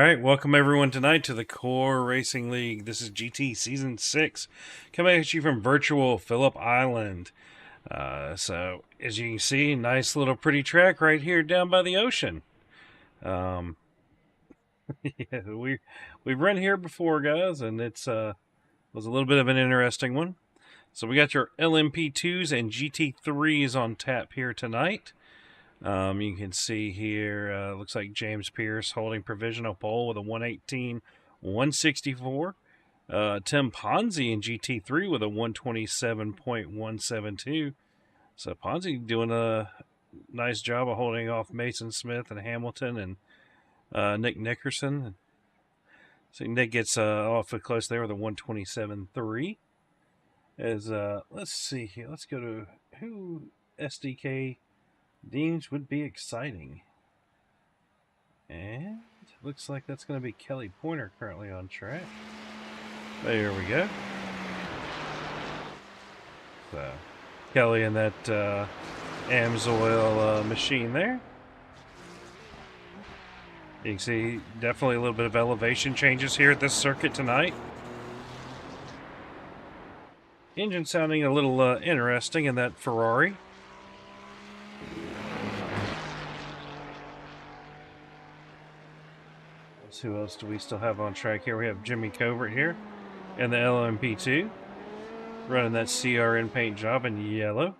right, welcome everyone tonight to the Core Racing League. This is GT Season 6, coming at you from virtual Phillip Island. So, as you can see, nice little pretty track right here down by the ocean. Yeah, we've run here before, guys, and it's was a little bit of an interesting one. So we got your LMP2s and GT3s on tap here tonight. You can see here, looks like James Pierce holding provisional pole with a 118.164. Tim Ponzi in GT3 with a 127.172. So Ponzi doing a nice job of holding off Mason Smith and Hamilton and Nick Nickerson. So Nick gets awfully close there with a 127.3. As let's see here, let's go to who SDK deems would be exciting. And looks like that's going to be Kelly Pointer currently on track. There we go. So, Kelly in that Amsoil machine there. You can see definitely a little bit of elevation changes here at this circuit tonight. Engine sounding a little interesting in that Ferrari. Who else do we still have on track here? We have Jimmy Covert here and the LMP2 running that CRN paint job in yellow.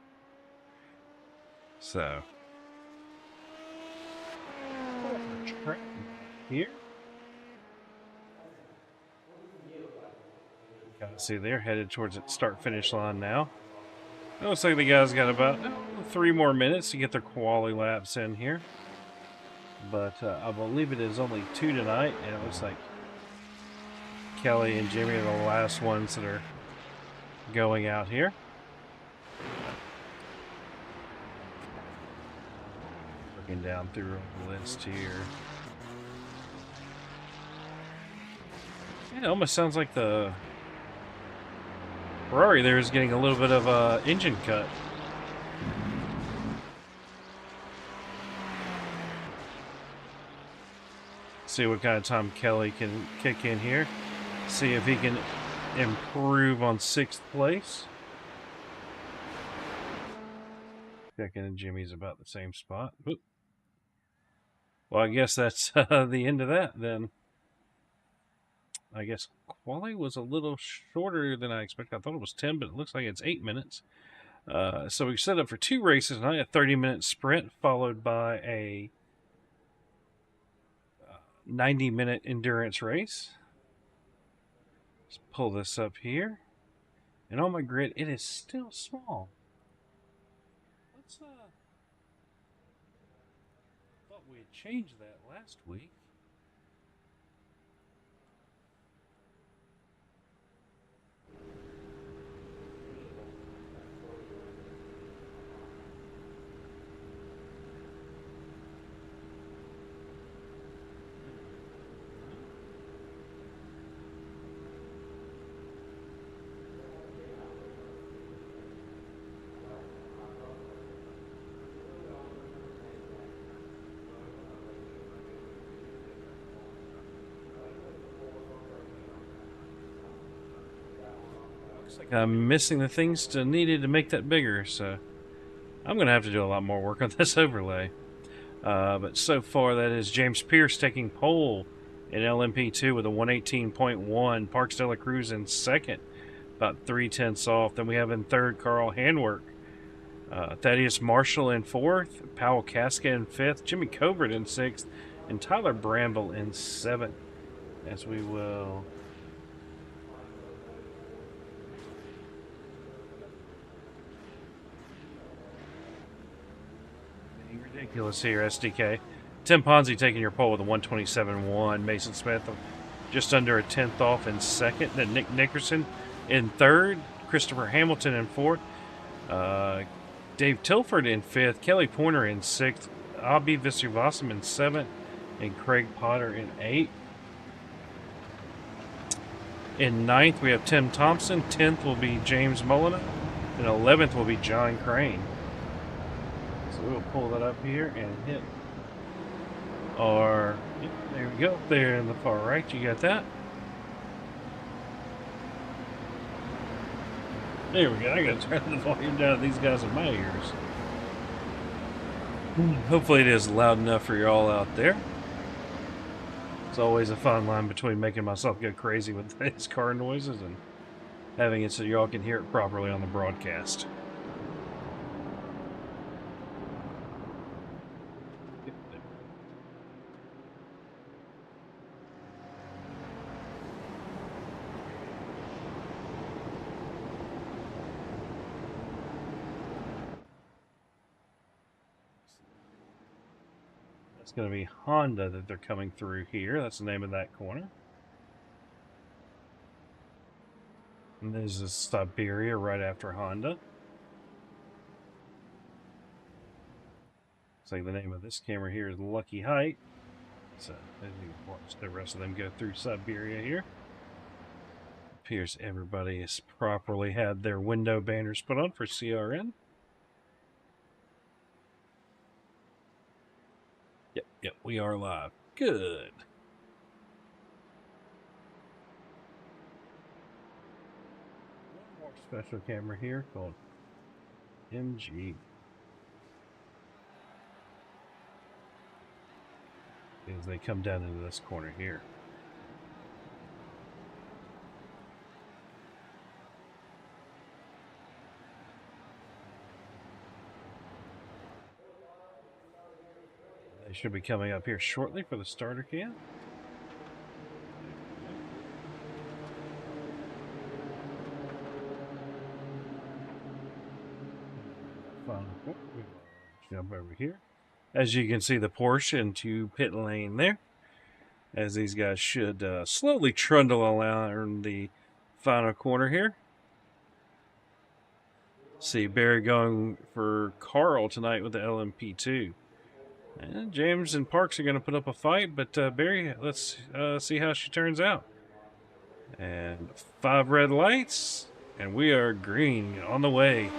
So here, see they're headed towards the start-finish line now. It looks like the guys got about 3 more minutes to get their quali laps in here. But I believe it is only 2 tonight, and it looks like Kelly and Jimmy are the last ones that are going out here. Looking down through the list here. Yeah, it almost sounds like the Ferrari there is getting a little bit of engine cut. See what kind of time Kelly can kick in here. See if he can improve on 6th place. Checking and Jimmy's about the same spot. Oop. Well, I guess that's the end of that then. I guess quali was a little shorter than I expected. I thought it was 10, but it looks like it's 8 minutes. So we set up for 2 races tonight, a 30-minute sprint followed by a 90-minute endurance race. Let's pull this up here. And on my grid, it is still small. Let's thought we had changed that last week. Like I'm missing the things needed to make that bigger, so I'm going to have to do a lot more work on this overlay. But so far, that is James Pierce taking pole in LMP2 with a 118.1. Parks De La Cruz in 2nd, about 3/10 off. Then we have in 3rd Carl Handwerk. Thaddeus Marshall in 4th. Powell Casca in 5th. Jimmy Covert in 6th. And Tyler Bramble in 7th. As we will... ridiculous here, SDK. Tim Ponzi taking your pole with a 127.1. Mason Smith just under a 10th off in 2nd. Then Nick Nickerson in 3rd. Christopher Hamilton in 4th. Dave Tilford in 5th. Kelly Pointer in 6th. Abhi Visivasam in 7th. And Craig Potter in 8th. In 9th, we have Tim Thompson. 10th will be James Molina. And 11th will be John Crane. So we'll pull that up here and hit are, yep, there we go, there in the far right, you got that. There we go, I gotta turn the volume down. These guys in my ears. Hopefully it is loud enough for you all out there. It's always a fine line between making myself go crazy with these car noises and having it so y'all can hear it properly on the broadcast. It's going to be Honda that they're coming through here. That's the name of that corner. And there's a Siberia right after Honda. Looks like the name of this camera here is Lucky Height. So as you watch the rest of them go through Siberia here. Appears everybody has properly had their window banners put on for CRN. Yep, we are live. Good. One more special camera here called MG. As they come down into this corner here. They should be coming up here shortly for the starter cam. Jump over here. As you can see, the Porsche into pit lane there. As these guys should slowly trundle around the final corner here. See Barry going for Carl tonight with the LMP2. And James and Parks are going to put up a fight, but Barry, let's see how she turns out. And 5 red lights, and we are green on the way.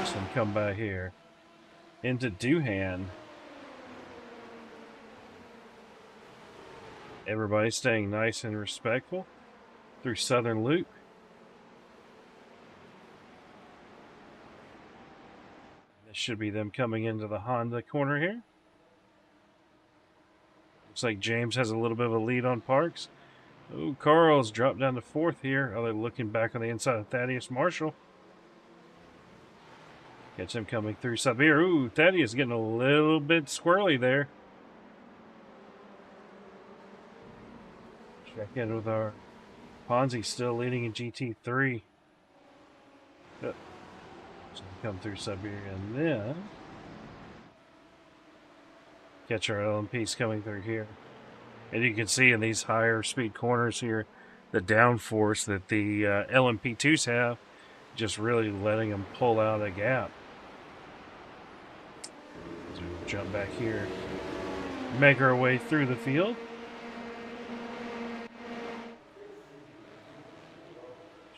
This one come by here into Doohan. Everybody staying nice and respectful through Southern Loop. This should be them coming into the Honda corner here. Looks like James has a little bit of a lead on Parks. Oh, Carl's dropped down to 4th here. Oh, they're looking back on the inside of Thaddeus Marshall. Catch him coming through Siberia. Ooh, Thaddeus getting a little bit squirrely there. Check in with our Ponzi still leading in GT3. Yep. So come through Siberia and then catch our LMPs coming through here. And you can see in these higher speed corners here the downforce that the LMP2s have, just really letting them pull out a gap. So we'll jump back here, make our way through the field.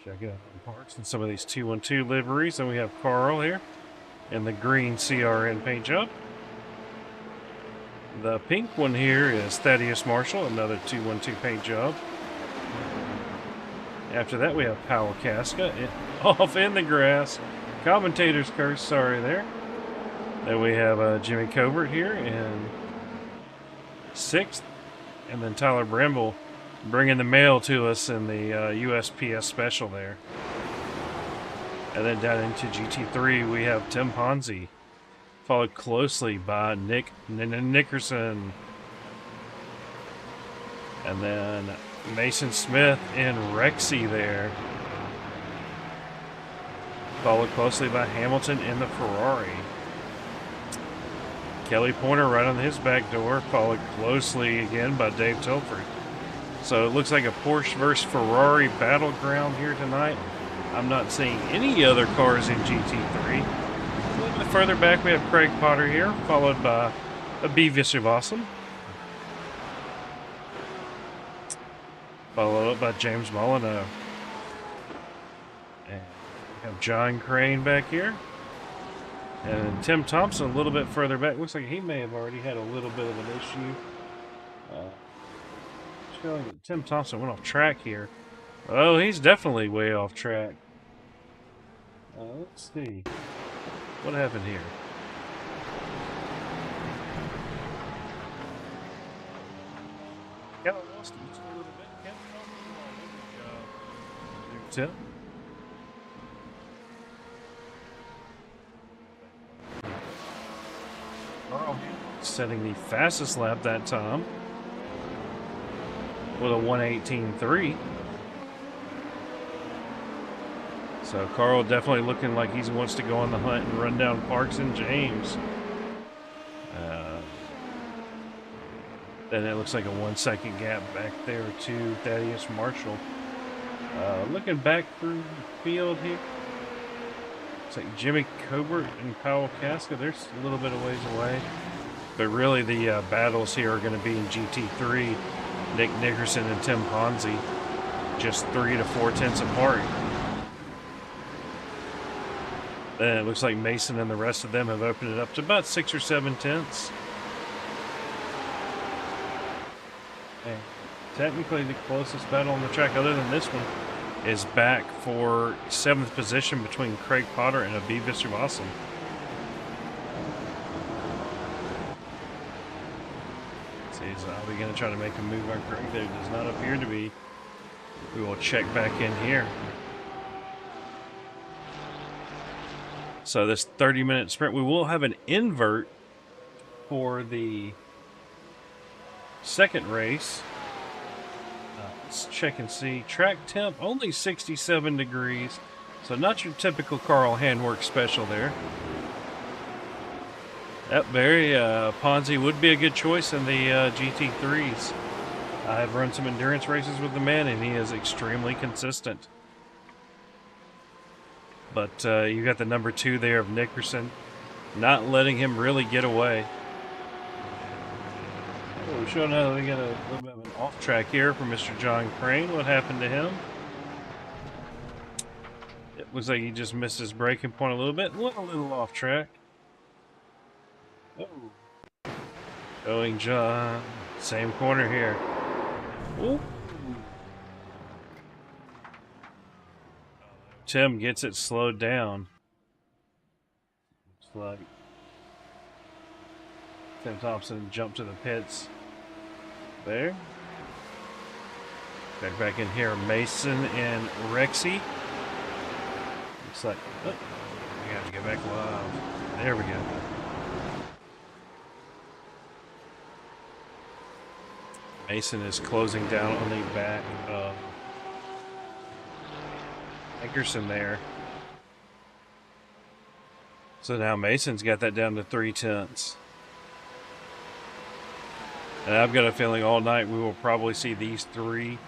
Check it out on Parks and some of these 212 liveries. And we have Carl here in the green CRN paint job. The pink one here is Thaddeus Marshall, another 212 paint job. After that, we have Powell Casca off in the grass. Commentator's curse, sorry there. Then we have Jimmy Covert here in 6th. And then Tyler Brimble bringing the mail to us in the USPS special there. And then down into GT3, we have Tim Ponzi, followed closely by Nick Nickerson. And then Mason Smith in Rexy there. Followed closely by Hamilton in the Ferrari. Kelly Pointer right on his back door, followed closely again by Dave Tilford. So it looks like a Porsche versus Ferrari battleground here tonight. I'm not seeing any other cars in GT3. A little bit further back, we have Craig Potter here, followed by B. Vishavasan. Followed up by James Molyneux. And we have John Crane back here. And Tim Thompson a little bit further back. Looks like he may have already had a little bit of an issue. Showing that Tim Thompson went off track here. Oh, he's definitely way off track. Let's see. What happened here? Kevin lost him just a little bit. Kevin Tim. Carl setting the fastest lap that time with a 1:18.3. So Carl definitely looking like he wants to go on the hunt and run down Parks and James. Then it looks like a 1 second gap back there to Thaddeus Marshall. Looking back through the field here. It's like Jimmy Cobert and Powell Casca. They're a little bit of ways away. But really the battles here are going to be in GT3. Nick Nickerson and Tim Ponzi. Just 3 to 4 tenths apart. Then it looks like Mason and the rest of them have opened it up to about 6 or 7 tenths. And technically the closest battle on the track other than this one is back for 7th position between Craig Potter and Abhi Viswanathan. See, is Abhi going to try to make a move on Craig? There does not appear to be. We will check back in here. So this 30-minute sprint, we will have an invert for the second race. Let's check and see. Track temp, only 67 degrees. So not your typical Carl handwork special there. Yep, Barry, Ponzi would be a good choice in the GT3s. I've run some endurance races with the man, and he is extremely consistent. But you got the number 2 there of Nickerson, not letting him really get away. Oh, showing how we got a little bit of an off track here for Mr. John Crane. What happened to him? It looks like he just missed his braking point a little bit. Went a little off track. Oh. Going John. Same corner here. Ooh. Tim gets it slowed down. Looks like Tim Thompson jumped to the pits there. Back in here, Mason and Rexy. Looks like, oh, we have to get back live. There we go. Mason is closing down on the back of Nickerson there. So now Mason's got that down to 3 tenths. And I've got a feeling all night we will probably see these 3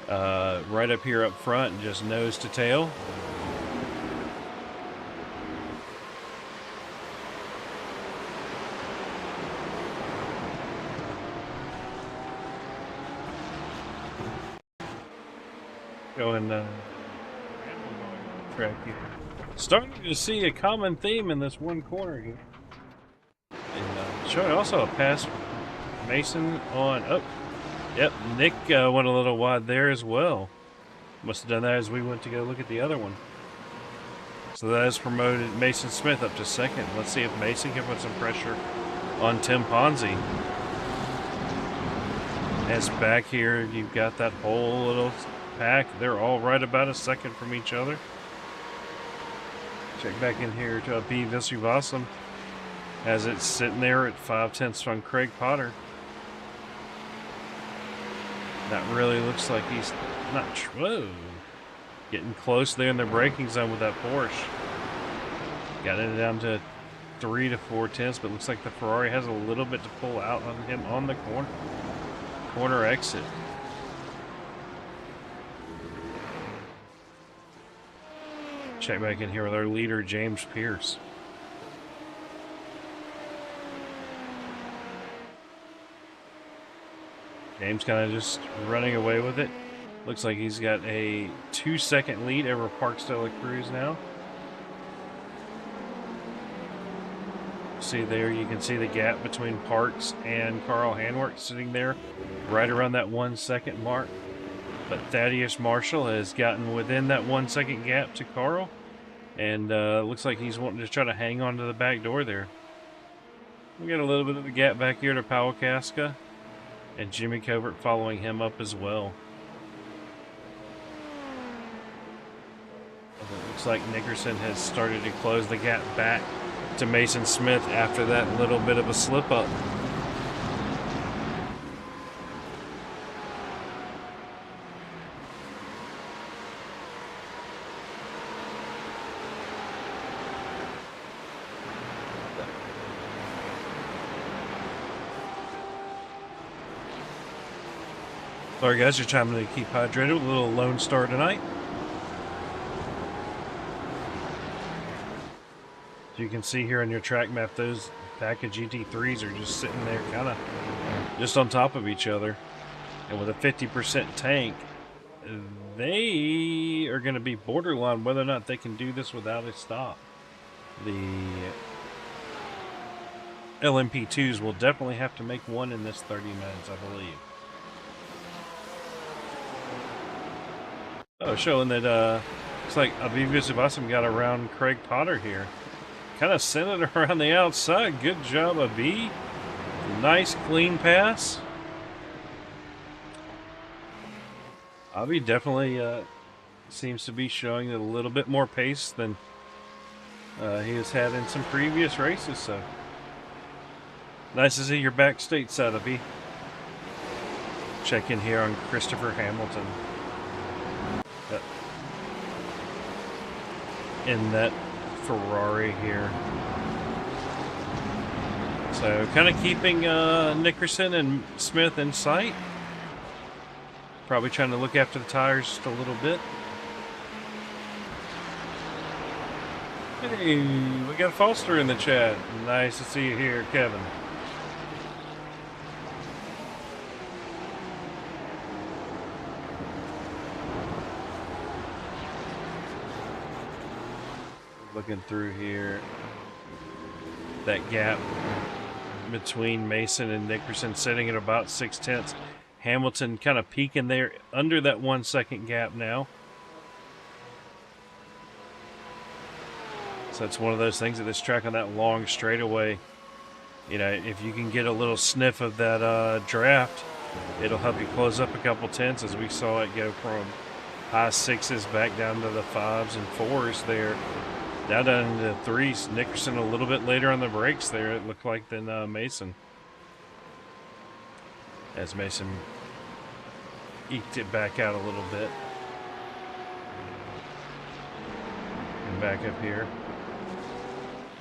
right up here up front, just nose to tail. Going track here. Starting to see a common theme in this one corner here. And showing also a pass Mason on, oh, yep, Nick went a little wide there as well. Must have done that as we went to go look at the other one. So that has promoted Mason Smith up to second. Let's see if Mason can put some pressure on Tim Ponzi. As back here, you've got that whole little pack. They're all right about a second from each other. Check back in here to Abhi Viswanathan as it's sitting there at 5 tenths from Craig Potter. That really looks like he's not. Whoa. Getting close there in the braking zone with that Porsche. Got it down to 3 to 4 tenths, but looks like the Ferrari has a little bit to pull out on him on the corner exit. Check back in here with our leader, James Pierce. James kind of just running away with it. Looks like he's got a 2-second lead over Parks de la Cruz now. See there, you can see the gap between Parks and Carl Handwerk sitting there right around that 1 second mark. But Thaddeus Marshall has gotten within that 1 second gap to Carl, and looks like he's wanting to try to hang on to the back door there. We got a little bit of a gap back here to Powell Casca, and Jimmy Covert following him up as well. It looks like Nickerson has started to close the gap back to Mason Smith after that little bit of a slip up. Sorry guys, you're trying to keep hydrated with a little Lone Star tonight. As you can see here on your track map, those pack of GT3s are just sitting there kind of just on top of each other. And with a 50% tank, they are going to be borderline whether or not they can do this without a stop. The LMP2s will definitely have to make one in this 30 minutes, I believe. Oh, showing that looks like Aviva Subhasim got around Craig Potter here. Kind of sent it around the outside. Good job, Avi. Nice clean pass. Avi definitely seems to be showing a little bit more pace than he has had in some previous races. So nice to see you're back stateside, Avi. Check in here on Christopher Hamilton. In that Ferrari here. So kind of keeping Nickerson and Smith in sight. Probably trying to look after the tires just a little bit. Hey, we got Foster in the chat. Nice to see you here, Kevin. Looking through here, that gap between Mason and Nickerson sitting at about 6/10. Hamilton kind of peaking there under that 1 second gap now. So it's one of those things at this track on that long straightaway. You know, if you can get a little sniff of that draft, it'll help you close up a couple tenths, as we saw it go from high sixes back down to the fives and fours there. Now down into the threes. Nickerson a little bit later on the brakes there, it looked like, than Mason. As Mason eked it back out a little bit. And back up here.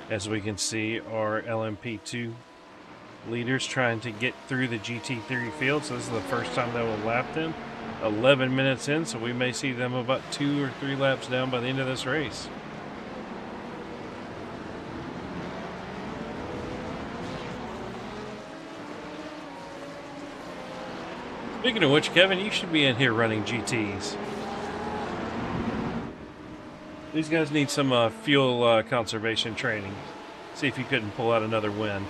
As we can see, our LMP2 leaders trying to get through the GT3 field. So this is the first time they will lap them. 11 minutes in, so we may see them about 2 or 3 laps down by the end of this race. Speaking of which, Kevin, you should be in here running GTs. These guys need some fuel conservation training. See if you couldn't pull out another win.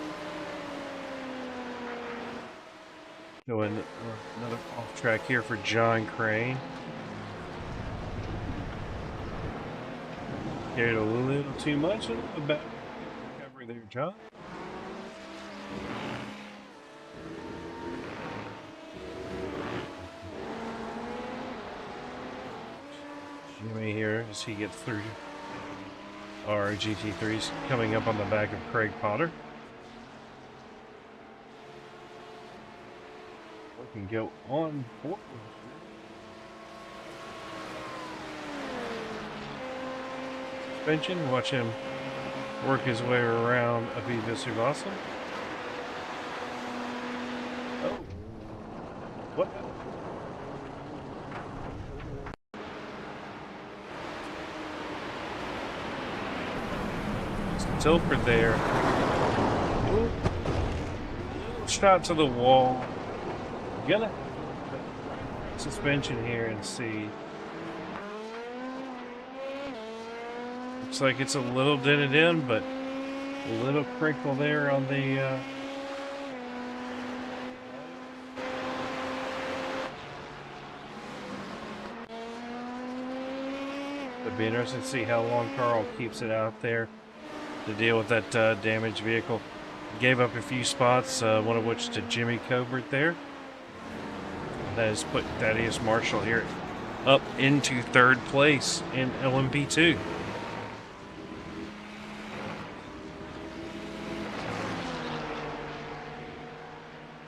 Going another off track here for John Crane. Carried a little too much about recovery there, John. Jimmy here as he gets through our GT3s coming up on the back of Craig Potter. We can go on board. Suspension, watch him work his way around Aviva Subhasim. Oh, what? Tilford there. Ooh. Shot to the wall. Gonna suspension here and see. Looks like it's a little dented in, but A little crinkle there on the it'd be interesting to see how long Carl keeps it out there to deal with that damaged vehicle. Gave up a few spots, one of which to Jimmy Covert there. That has put Thaddeus Marshall here up into third place in LMP2.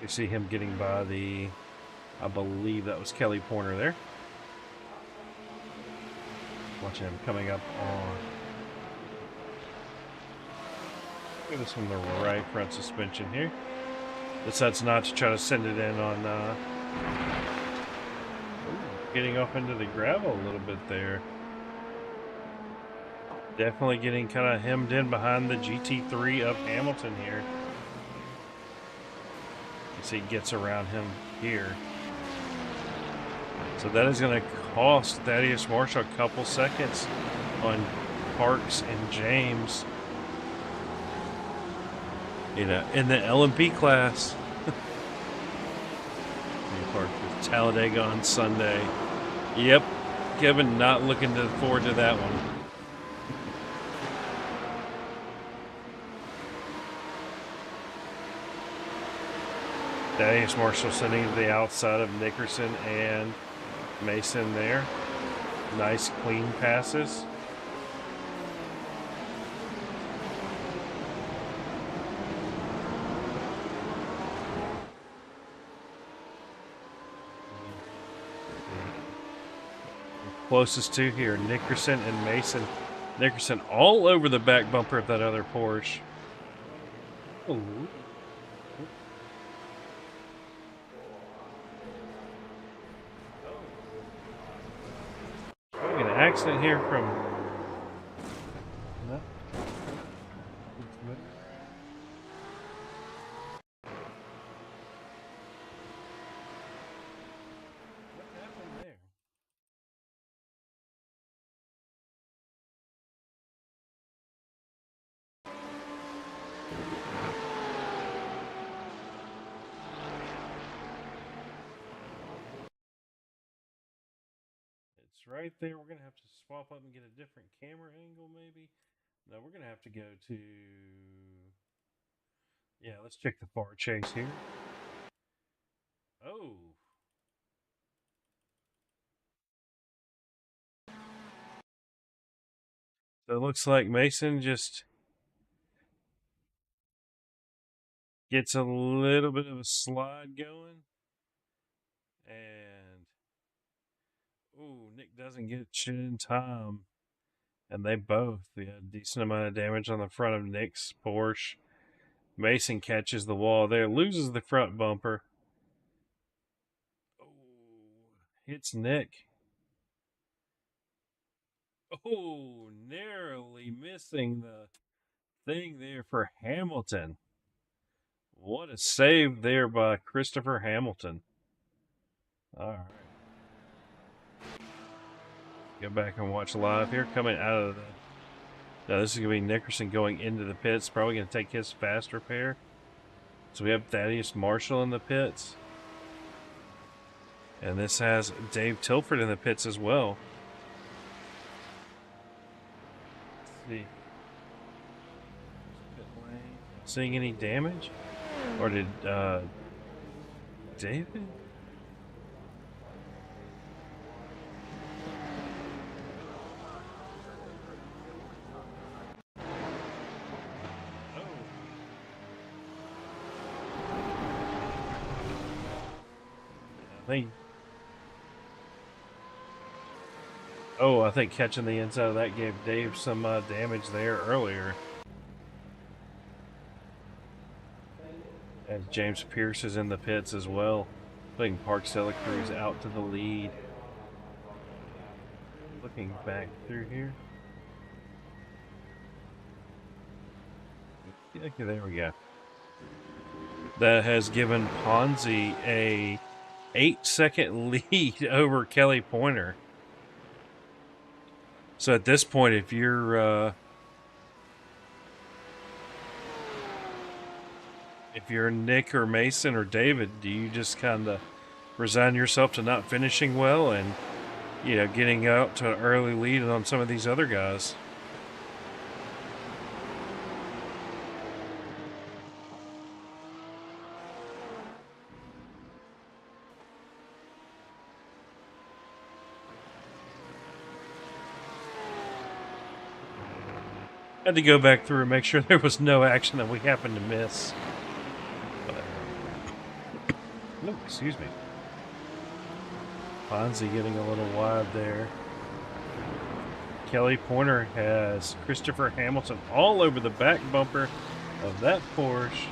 You see him getting by the, I believe that was Kelly Porter there. Watch him coming up on. Look at this on the right front suspension here. Decides not to try to send it in on getting off into the gravel a little bit there. Definitely getting kind of hemmed in behind the GT3 of Hamilton here. As he gets around him here. So that is going to cost Thaddeus Marshall a couple seconds on Parks and James. You know, in the LMP class. Park with Talladega on Sunday. Yep, Kevin not looking forward to that one. Thaddeus Marshall sending to the outside of Nickerson and Mason there. Nice clean passes. Closest to here, Nickerson and Mason. Nickerson all over the back bumper of that other Porsche. Ooh. An accident here from. No. What happened there? It's right there. We're going to have to swap up and get a different camera angle, maybe. No, we're going to have to go to... Yeah, let's check the far chase here. Oh. So it looks like Mason just gets a little bit of a slide going. And... Ooh, Nick doesn't get it in time. And they both had a decent amount of damage on the front of Nick's Porsche. Mason catches the wall there, loses the front bumper. Oh, hits Nick. Oh, narrowly missing the thing there for Hamilton. What a save there by Christopher Hamilton. All right. Go back and watch live here. Coming out of the... Now, this is going to be Nickerson going into the pits. Probably going to take his fast repair. So we have Thaddeus Marshall in the pits. And this has Dave Tilford in the pits as well. Let's see. Seeing any damage? Or did David? I think catching the inside of that gave Dave some damage there earlier. As James Pierce is in the pits as well, putting Park Sella Cruz out to the lead. Looking back through here. Okay, there we go. That has given Ponzi a 8-second lead over Kelly Pointer. So at this point, if you're If you're Nick or Mason or David, do you just kind of resign yourself to not finishing well and, you know, getting out to an early lead on some of these other guys? Had to go back through and make sure there was no action that we happened to miss. No, excuse me. Fonzie getting a little wide there. Kelly Pointer has Christopher Hamilton all over the back bumper of that Porsche.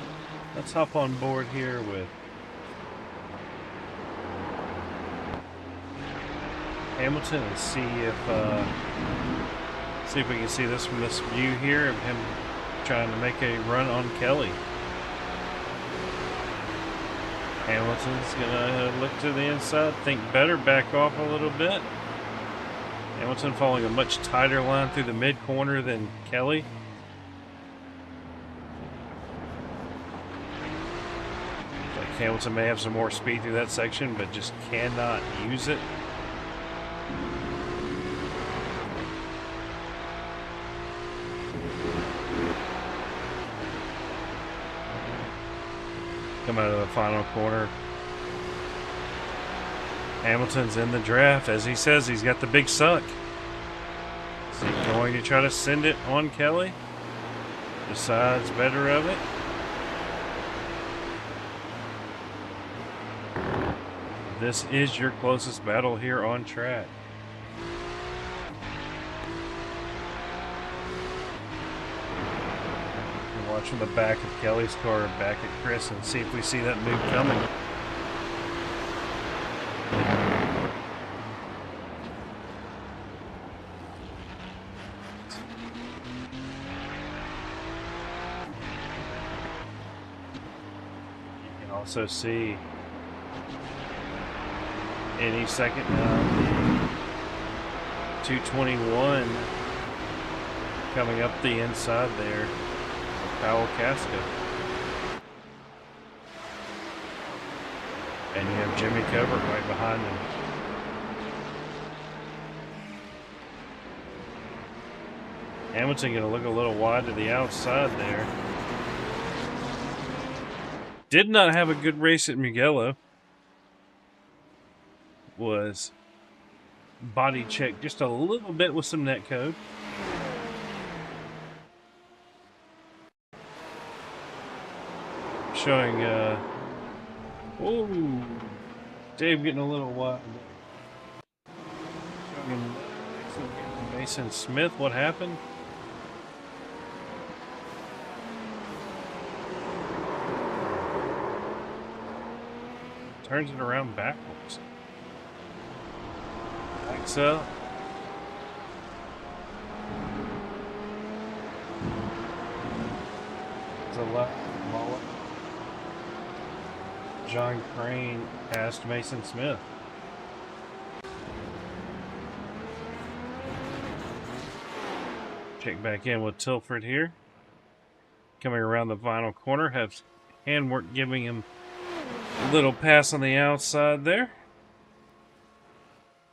Let's hop on board here with Hamilton and see if we can see this from this view here of him trying to make a run on Kelly. Hamilton's gonna look to the inside, think better, back off a little bit. Hamilton following a much tighter line through the mid corner than Kelly. Like Hamilton may have some more speed through that section, but just cannot use it. Come out of the final corner. Hamilton's in the draft. As he says, he's got the big suck. Is he going to try to send it on Kelly? Decides better of it. This is your closest battle here on track. Watching the back of Kelly's car back at Chris and see if we see that move coming. You can also see any second now the 221 coming up the inside there. Powell Casca. And you have Jimmy Covert right behind him. Hamilton going to look a little wide to the outside there. Did not have a good race at Mugello. Was body checked just a little bit with some netcode. Showing, oh, Dave getting a little wide. Showing Mason Smith, what happened? Turns it around backwards. Backs up. It's a left mullet. John Crane passed Mason Smith. Check back in with Tilford here. Coming around the final corner, have handwork giving him a little pass on the outside there.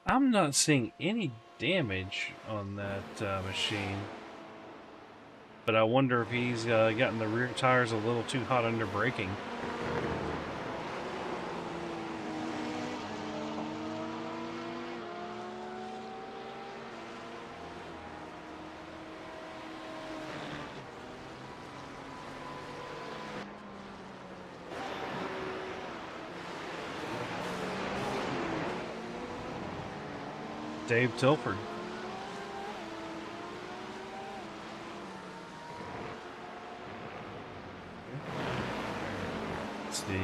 I'm not seeing any damage on that machine. But I wonder if he's gotten the rear tires a little too hot under braking. Dave Tilford. Let's see.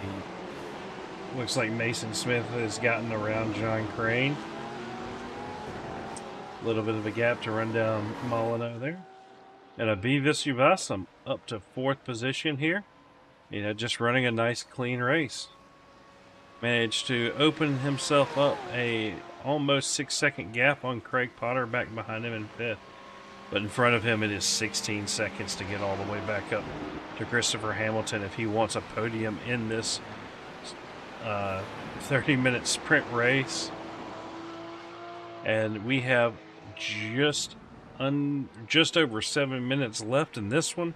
Looks like Mason Smith has gotten around John Crane. A little bit of a gap to run down Molyneux there. And a Beavis Uvasum up to 4th position here. You know, just running a nice clean race. Managed to open himself up a almost 6-second gap on Craig Potter back behind him in 5th. But in front of him, it is 16 seconds to get all the way back up to Christopher Hamilton if he wants a podium in this 30-minute sprint race. And we have just over 7 minutes left in this one.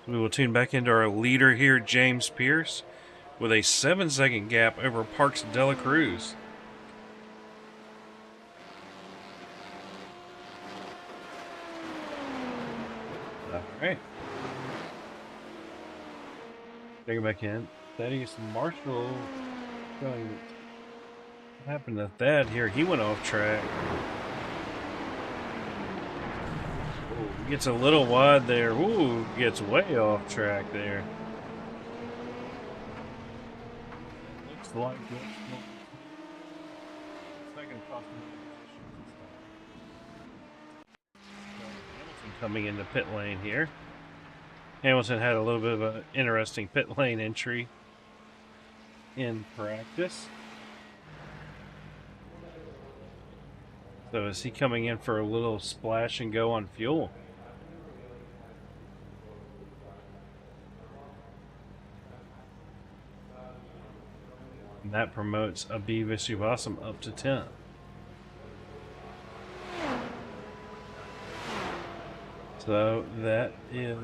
We will tune back into our leader here, James Pierce, with a 7-second gap over Parks de la Cruz. Alright. Take it back in. Thaddeus Marshall going. What happened to Thad here? He went off track. Ooh, gets a little wide there. Ooh, gets way off track there. Looks like second cost Hamilton coming into pit lane here. Hamilton had a little bit of an interesting pit lane entry in practice. So is he coming in for a little splash and go on fuel? And that promotes Abhi Vishwasam up to 10th. So that is...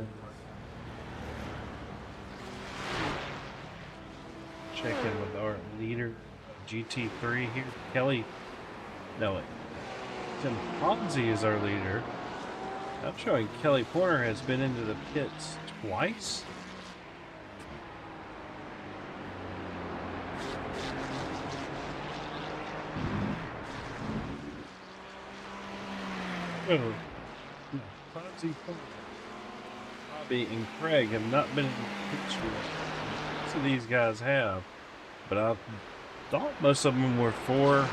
Check in with our leader, GT3 here. Kelly... No, wait. Tim Ponzi is our leader. I'm showing Kelly Porter has been into the pits twice. Oh, no. Ponzi, Bobby, and Craig have not been in the pits yet. Most of these guys have, but I thought most of them were for.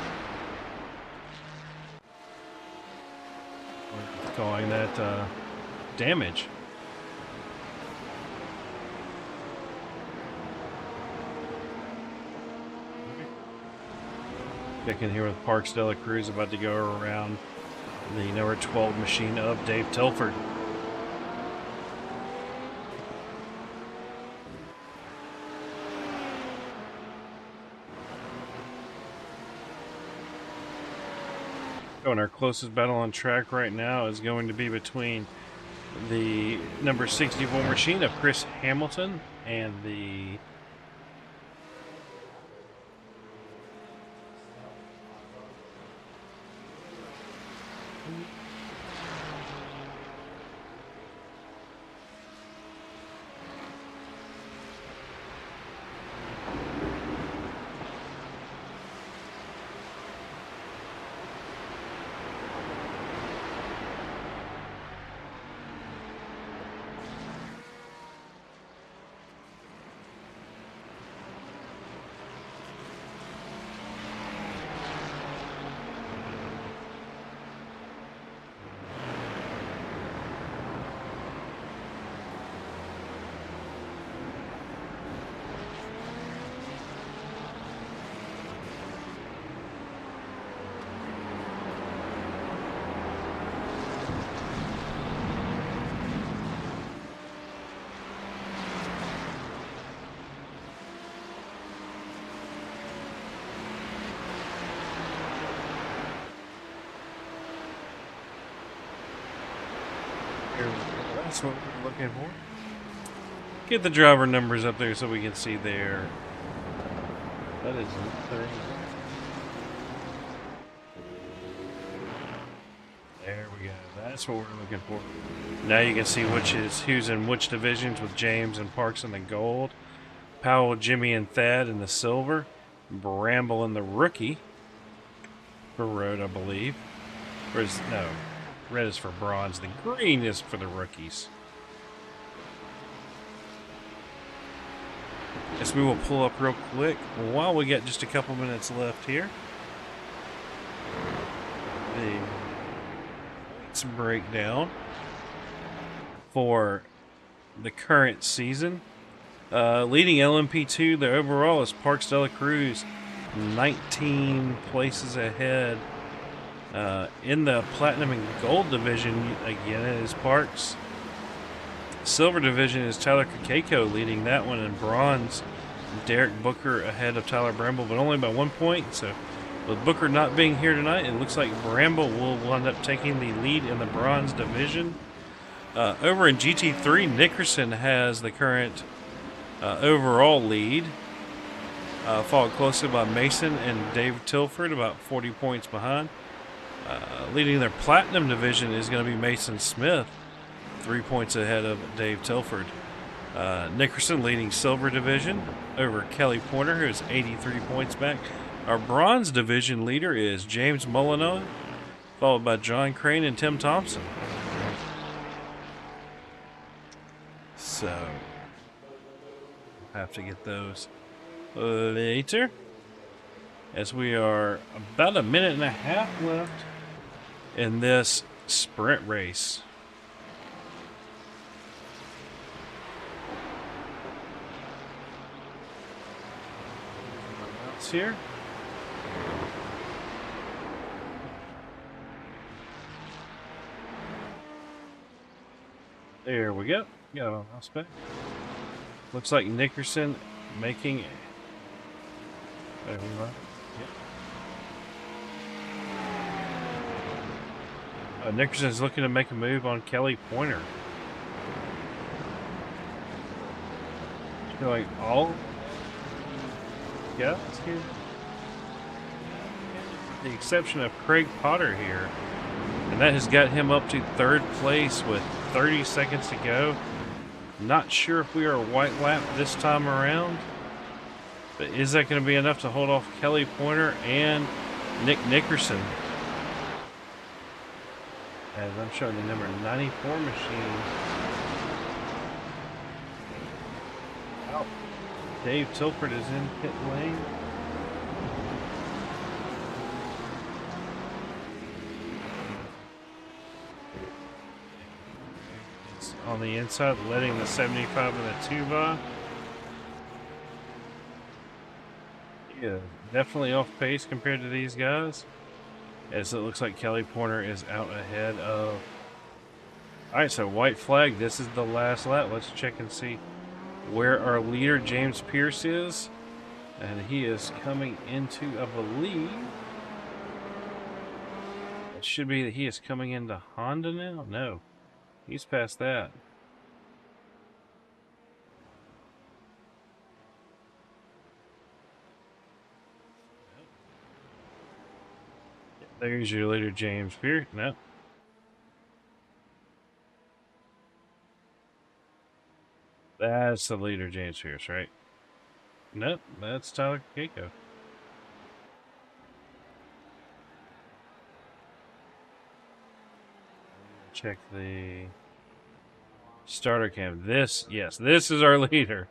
Calling that damage. Checking here with Parks de la Cruz, about to go around the number 12 machine of Dave Telford. And our closest battle on track right now is going to be between the number 64 machine of Chris Hamilton and the That's what we're looking for. Get the driver numbers up there so we can see there. That is there. There we go. That's what we're looking for. Now you can see who's in which divisions, with James and Parks in the gold, Powell, Jimmy, and Thad in the silver, Bramble in the rookie for road, I believe. Or is no. Red is for bronze. The green is for the rookies. Guess we will pull up real quick while we get just a couple minutes left here. The points breakdown for the current season. Leading LMP2, the overall is Parks de la Cruz, 19 places ahead In the Platinum and Gold division, again, it is Parks. Silver division is Tyler Kakeko leading that one, in bronze, Derek Booker ahead of Tyler Bramble, but only by 1 point. So with Booker not being here tonight, it looks like Bramble will wind up taking the lead in the bronze division. Over in GT3, Nickerson has the current overall lead, followed closely by Mason and Dave Tilford, about 40 points behind. Leading their Platinum division is going to be Mason Smith, 3 points ahead of Dave Tilford. Nickerson leading Silver division over Kelly Pointer, who is 83 points back. Our Bronze division leader is James Mullinois, followed by John Crane and Tim Thompson. So, I'll have to get those later, as we are about a minute and a half left in this sprint race. Here. There we go. Got on mouse back. Looks like Nickerson making. There we are. Yep. Nickerson's looking to make a move on Kelly Pointer. I feel like all. Yeah, that's good. The exception of Craig Potter here. And that has got him up to 3rd place with 30 seconds to go. Not sure if we are white lap this time around. But is that going to be enough to hold off Kelly Pointer and Nick Nickerson? As I'm showing the number 94 machine. Wow. Dave Tilford is in pit lane. It's on the inside, letting the 75 in the 2 by. Yeah, definitely off pace compared to these guys, as it looks like Kelly Pointer is out ahead of. Alright, so white flag. This is the last lap. Let's check and see where our leader James Pierce is, and he is coming into, I believe it should be that he is coming into Honda now. No, he's past that. There's your leader James Pierce. No, that's the leader James Pierce, right? Nope, that's Tyler Keiko. Check the starter cam. Yes, this is our leader.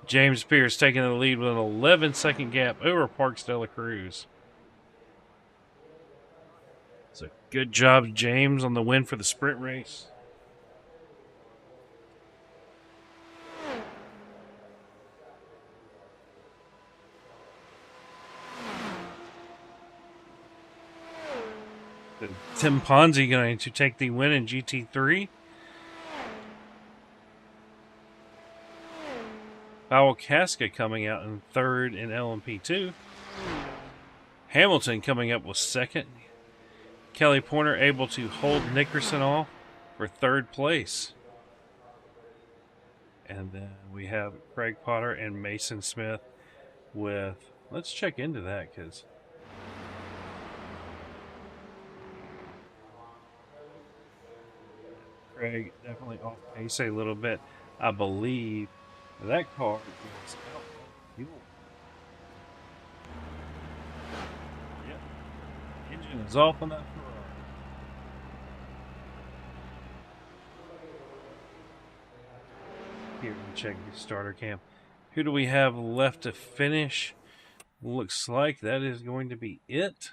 James Pierce taking the lead with an 11-second gap over Parks de la Cruz. So good job, James, on the win for the sprint race. Tim Ponzi going to take the win in GT3. Powell Casca coming out in 3rd in LMP2. Hamilton coming up with 2nd. Kelly Pointer able to hold Nickerson off for 3rd place. And then we have Craig Potter and Mason Smith with, let's check into that, because Craig definitely off pace a little bit. I believe that car is out of fuel. Yep. Engine is off on that Ferrari. Here, we check the starter cam. Who do we have left to finish? Looks like that is going to be it.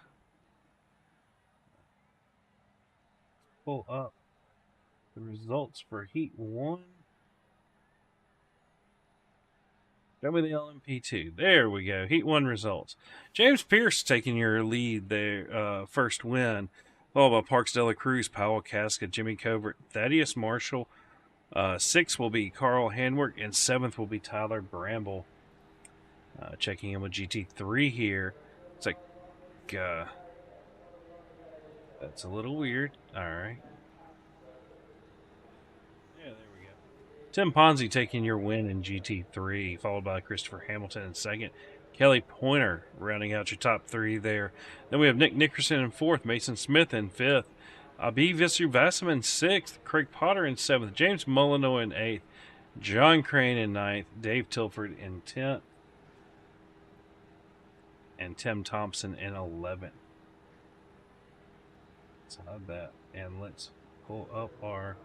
Pull up the results for Heat 1. Show me the LMP2. There we go. Heat 1 results. James Pierce taking your lead there, first win. Followed by Parks Dela Cruz, Powell Casca, Jimmy Covert, Thaddeus Marshall. 6th will be Carl Handwerk, and 7th will be Tyler Bramble. Checking in with GT3 here. It's like, that's a little weird. Alright. Yeah, there we go. Tim Ponzi taking your win in GT3, followed by Christopher Hamilton in 2nd. Kelly Pointer rounding out your top 3 there. Then we have Nick Nickerson in 4th, Mason Smith in 5th, Abi Visuvasim in 6th, Craig Potter in 7th, James Molyneux in 8th, John Crane in 9th, Dave Tilford in 10th, and Tim Thompson in 11th. So how that, and let's pull up our.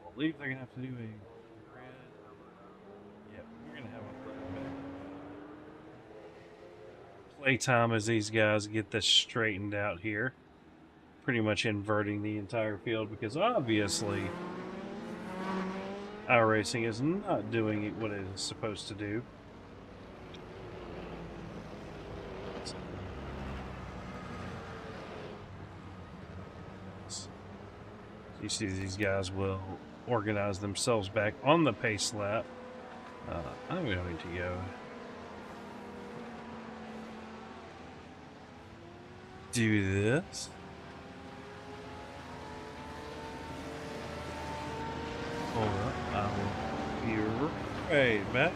I believe they're gonna have to do a. Yep, we're gonna have a little bit playtime as these guys get this straightened out here. Pretty much inverting the entire field because obviously iRacing is not doing what it is supposed to do. You see these guys will organize themselves back on the pace lap. I'm going to go do this. Hold up, I will be right back.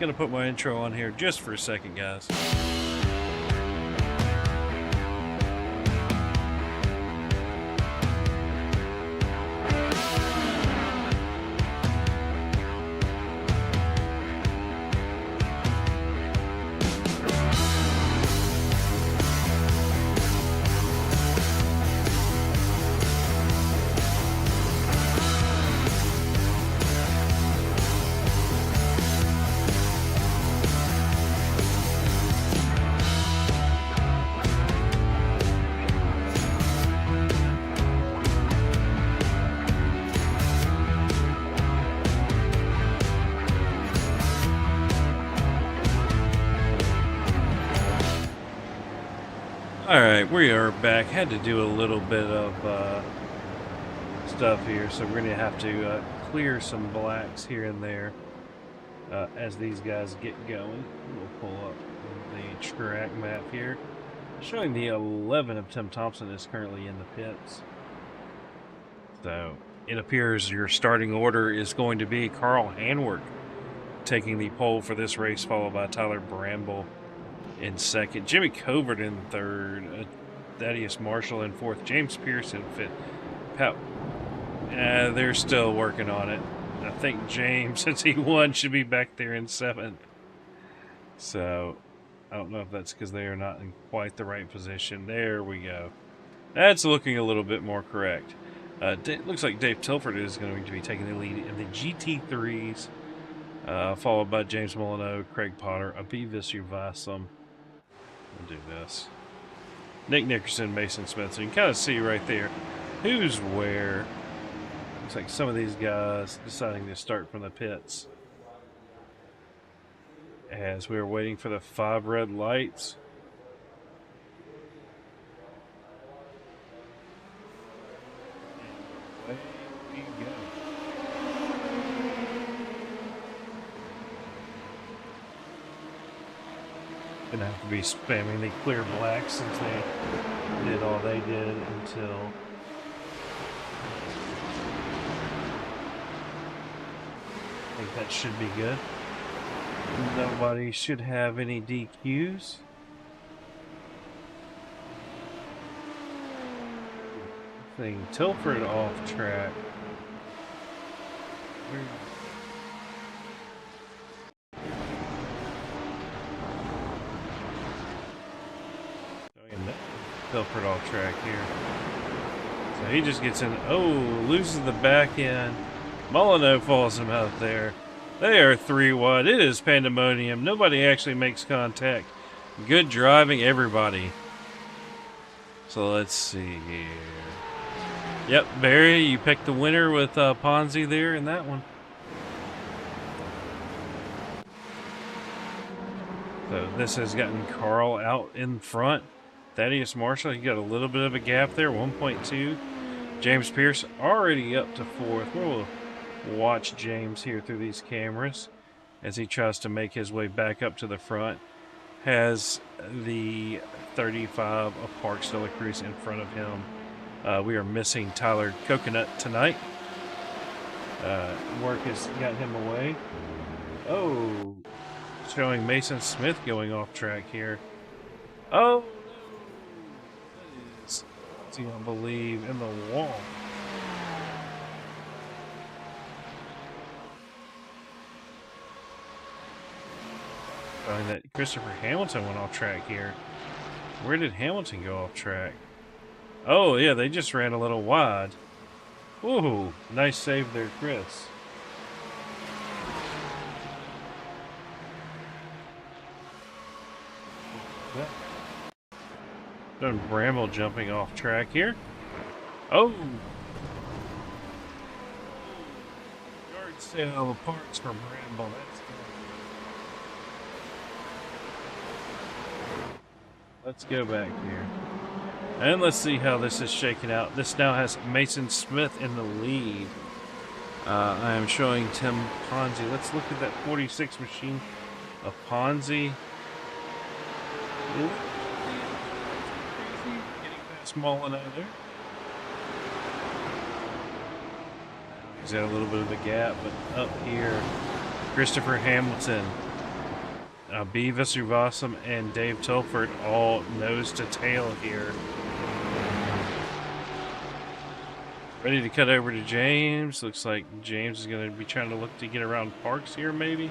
Gonna put my intro on here just for a second, guys. Alright, we are back. Had to do a little bit of stuff here, so we're going to have to clear some blacks here and there as these guys get going. We'll pull up the track map here, showing the 11 of Tim Thompson is currently in the pits. So it appears your starting order is going to be Carl Handwerk taking the pole for this race, followed by Tyler Bramble in 2nd, Jimmy Covert in 3rd, Thaddeus Marshall in 4th, James Pierce in 5th. They're still working on it. I think James, since he won, should be back there in 7th. So I don't know if that's because they are not in quite the right position. There we go. That's looking a little bit more correct. It looks like Dave Tilford is going to be taking the lead in the GT3s, followed by James Molyneux, Craig Potter, Abi Visuvasim. We'll do this. Nick Nickerson, Mason Smith. So you can kind of see right there who's where. Looks like some of these guys deciding to start from the pits as we're waiting for the 5 red lights. And away we go. Gonna have to be spamming the clear black since they did all they did until I think that should be good. Nobody should have any DQs. Thing Tilford off track. Tilford off track here. So he just gets in. Oh, loses the back end. Molyneux falls him out there. They are 3 wide. It is pandemonium. Nobody actually makes contact. Good driving, everybody. So let's see here. Yep, Barry, you picked the winner with Ponzi there in that one. So this has gotten Carl out in front. Thaddeus Marshall, he got a little bit of a gap there, 1.2. James Pierce already up to 4th. We'll watch James here through these cameras as he tries to make his way back up to the front. Has the 35 of Parks de la Cruz in front of him. We are missing Tyler Coconut tonight. Work has got him away. Oh, showing Mason Smith going off track here. Oh, that is, I don't believe, in the wall. Showing that Christopher Hamilton went off track here. Where did Hamilton go off track? Oh, yeah, they just ran a little wide. Ooh, nice save there, Chris. Done Bramble jumping off track here. Oh! Yard sale of parts for Bramble. That's good. Let's go back here. And let's see how this is shaking out. This now has Mason Smith in the lead. I am showing Tim Ponzi. Let's look at that 46 machine of Ponzi. Getting past Molyneux there. He's got a little bit of a gap, but up here, Christopher Hamilton, Beavis Uvasam, and Dave Tilford all nose to tail here. Ready to cut over to James. Looks like James is going to be trying to look to get around Parks here, maybe.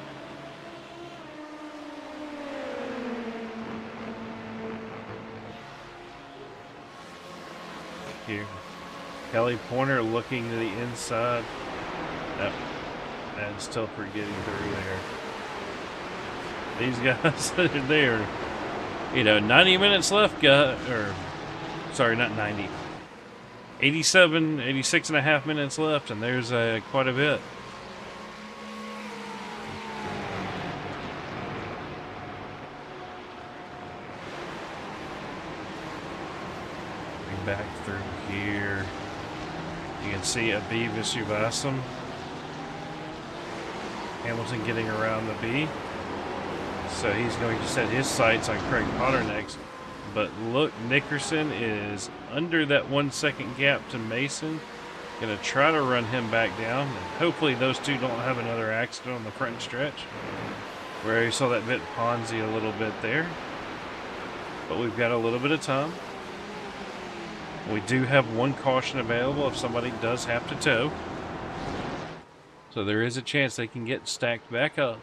Here. Kelly Pointer looking to the inside. Yep. And Tilford getting through there. These guys are there. You know, 90 minutes left, or sorry, not 90. 87, 86 and a half minutes left, and there's quite a bit. Back through here. You can see Beavis Uvasam. Hamilton getting around the B. So he's going to set his sights on Craig Potter next. But look, Nickerson is under that 1 second gap to Mason. Gonna try to run him back down. And hopefully those two don't have another accident on the front stretch. Where you saw that bit Ponzi a little bit there. But we've got a little bit of time. We do have one caution available if somebody does have to tow. So there is a chance they can get stacked back up.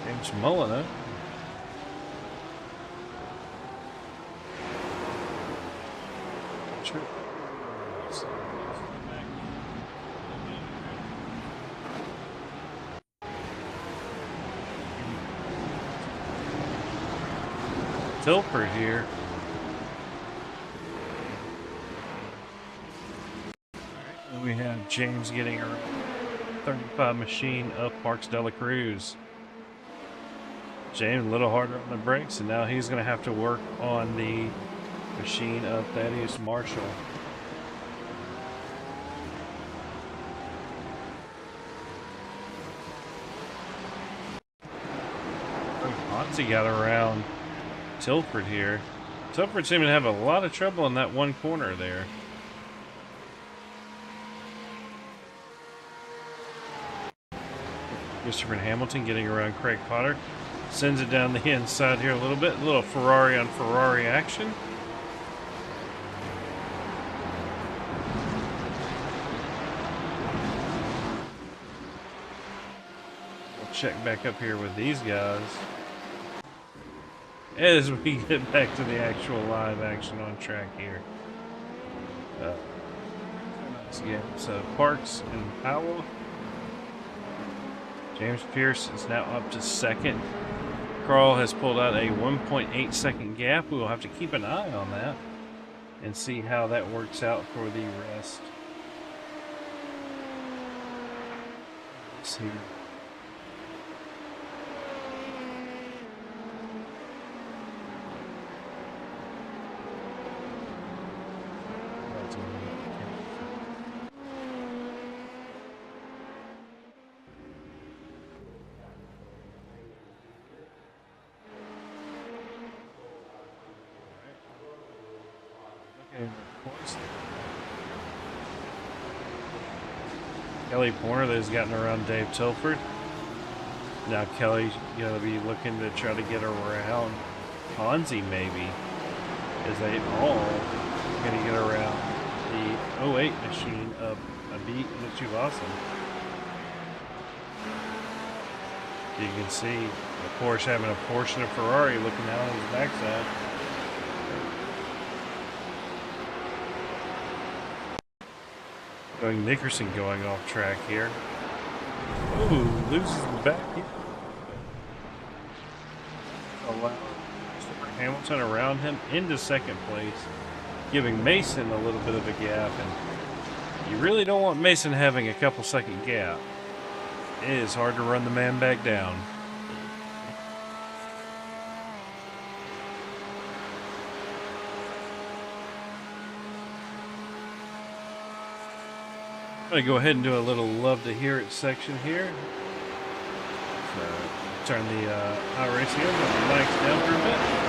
James Molyneux. Sure. Tilford here. And we have James getting a 35 machine of Parks de la Cruz. James a little harder on the brakes, and now he's going to have to work on the machine of Thaddeus Marshall. Ponzi got around Tilford here. Tilford seemed to have a lot of trouble in that one corner there. Christopher Hamilton getting around Craig Potter. Sends it down the inside here a little bit. A little Ferrari on Ferrari action. We'll check back up here with these guys as we get back to the actual live action on track here. So Parks and Powell. James Pierce is now up to second. Carl has pulled out a 1.8 second gap. We will have to keep an eye on that and see how that works out for the rest. Let's see. Kelly Porter that has gotten around Dave Tilford. Now Kelly's going to be looking to try to get around Ponzi maybe, as they all going to get around the 08 machine of Abit Mitsubishi. You can see the Porsche having a Porsche and a Ferrari looking out on his backside. Nickerson going off track here. Ooh, loses the back here. Allow Christopher Hamilton around him into second place, giving Mason a little bit of a gap. And you really don't want Mason having a couple second gap. It is hard to run the man back down. I'm going to go ahead and do a little love to hear it section here. Turn the iRacing on, put the mics down for a bit.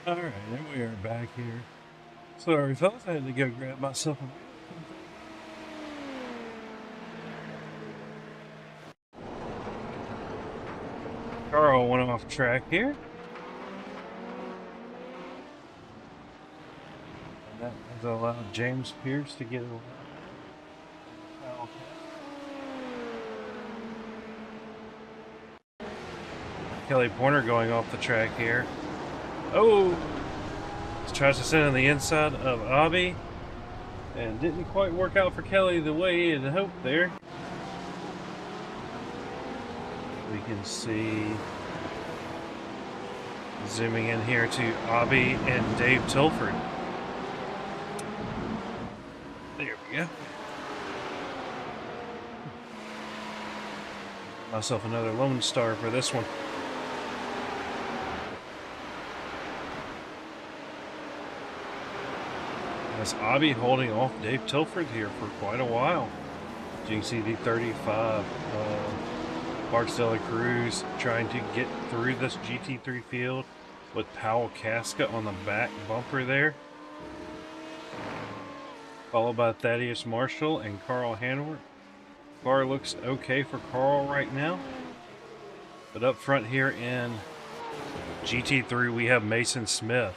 Alright, and we are back here. Sorry fellas, I had to go grab myself a Carl went off track here. And that has allowed James Pierce to get a Kelly Pointer going off the track here. Oh! Tries to sit on the inside of Audi. And didn't quite work out for Kelly the way he had hoped there. We can see, zooming in here to Audi and Dave Tilford. There we go. Myself another Lone Star for this one. As Audi holding off Dave Tilford here for quite a while. As you can see the 35 Barcelona Cruz trying to get through this GT3 field with Powell Casca on the back bumper there. Followed by Thaddeus Marshall and Carl Hanworth. Car looks okay for Carl right now. But up front here in GT3 we have Mason Smith.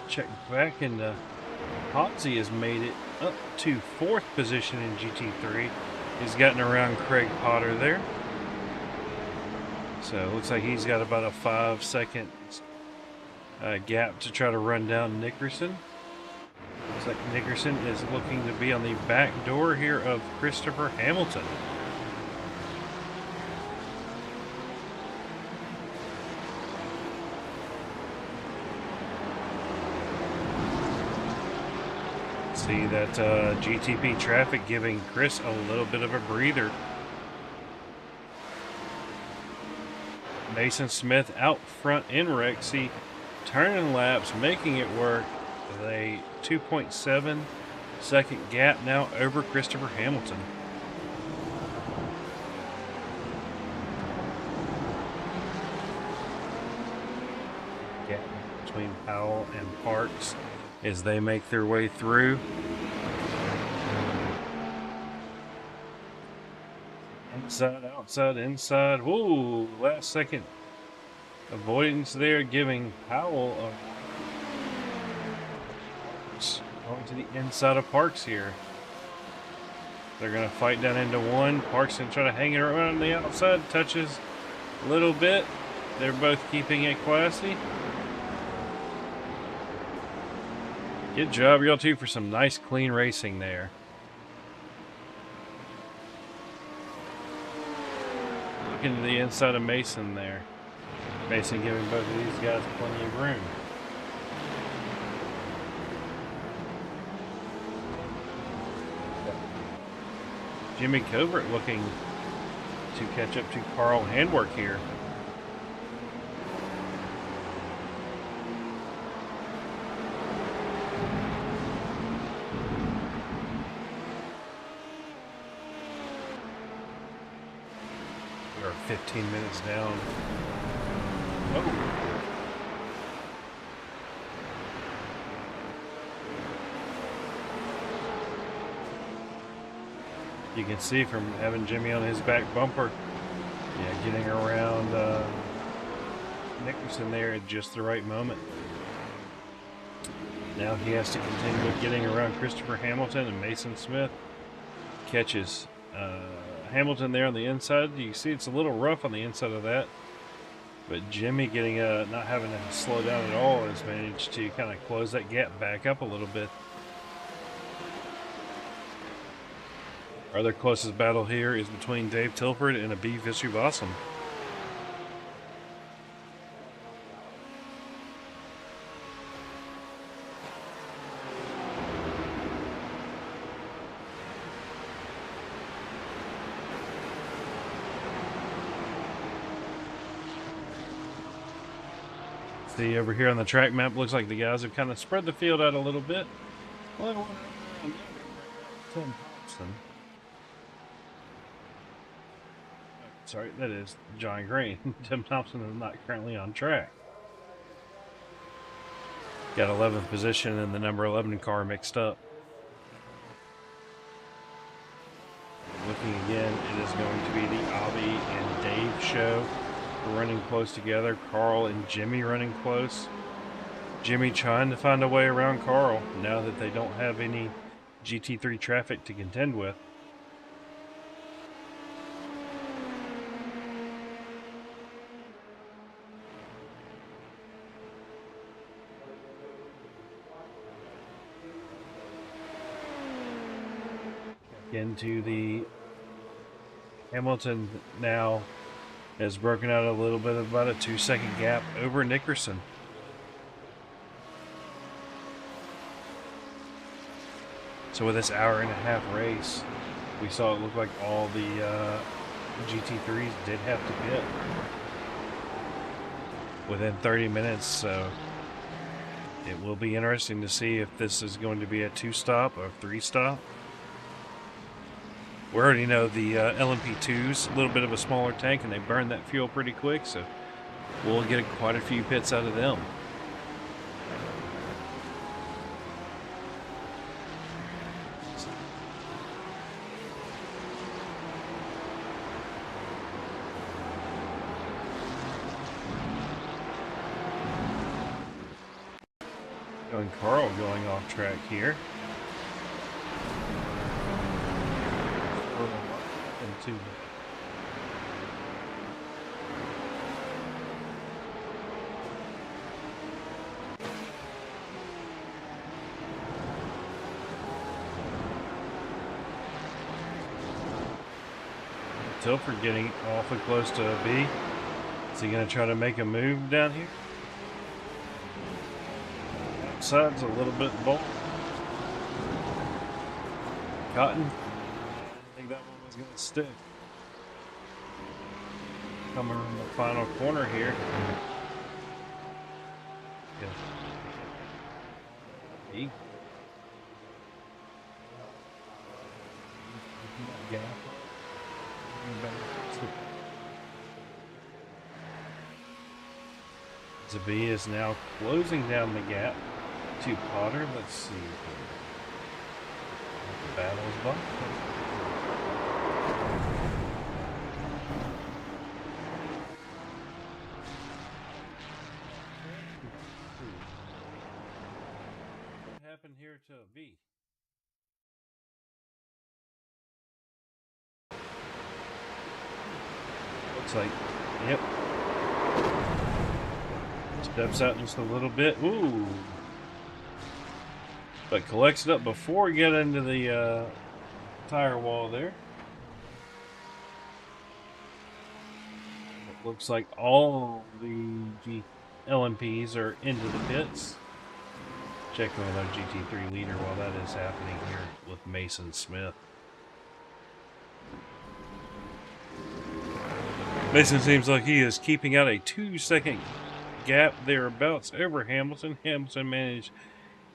Check back, and Hotsy has made it up to 4th position in GT3. He's gotten around Craig Potter there. So it looks like he's got about a 5-second gap to try to run down Nickerson. Looks like Nickerson is looking to be on the back door here of Christopher Hamilton. See that GTP traffic giving Chris a little bit of a breather. Mason Smith out front in wreck. See, turning laps, making it work with a 2.7 second gap now over Christopher Hamilton. Gap between Powell and Parks as they make their way through. Inside, outside, inside. Whoa, last second avoidance there, giving Powell going to the inside of Parks here. They're going to fight down into one. Parks going to try to hang it around the outside. Touches a little bit. They're both keeping it classy. Good job, y'all two, for some nice clean racing there. Looking to the inside of Mason there. Mason giving both of these guys plenty of room. Jimmy Covert looking to catch up to Carl Handwork here. We are 15 minutes down. Oh. You can see from having Jimmy on his back bumper, yeah, getting around Nickerson there at just the right moment. Now he has to continue with getting around Christopher Hamilton, and Mason Smith catches Hamilton there on the inside. You can see it's a little rough on the inside of that, but Jimmy getting not having to slow down at all has managed to kind of close that gap back up a little bit. Our other closest battle here is between Dave Tilford and Abhi Vishwavasan. See, over here on the track map, looks like the guys have kind of spread the field out a little bit. Well, Tim Thompson. Sorry, that is John Green. Tim Thompson is not currently on track. Got 11th position and the number 11 car mixed up. Looking again, it is going to be the Audi and Dave show. Running close together. Carl and Jimmy running close. Jimmy trying to find a way around Carl now that they don't have any GT3 traffic to contend with. into the Hamilton now has broken out a little bit of about a 2-second gap over Nickerson. So with this hour-and-a-half race, we saw it look like all the GT3s did have to pit within 30 minutes, so it will be interesting to see if this is going to be a 2-stop or 3-stop. We already know the LMP2's a little bit of a smaller tank, and they burn that fuel pretty quick, so we'll get quite a few pits out of them. And Carl going off track here. Into Tilford getting awfully close to a B. Is he going to try to make a move down here? Outside's a little bit bold. Cotton. I think that one was going to stick. Coming around the final corner here. E. Zabi is now closing down the gap to Potter. Let's see what the battle's about. What happened here to B? Looks like, yep. Steps out just a little bit. Ooh. But collects it up before we get into the tire wall there. It looks like all the LMPs are into the pits. Checking with our GT3 leader while that is happening here with Mason Smith. Mason seems like he is keeping out a 2-second gap thereabouts over Hamilton. Hamilton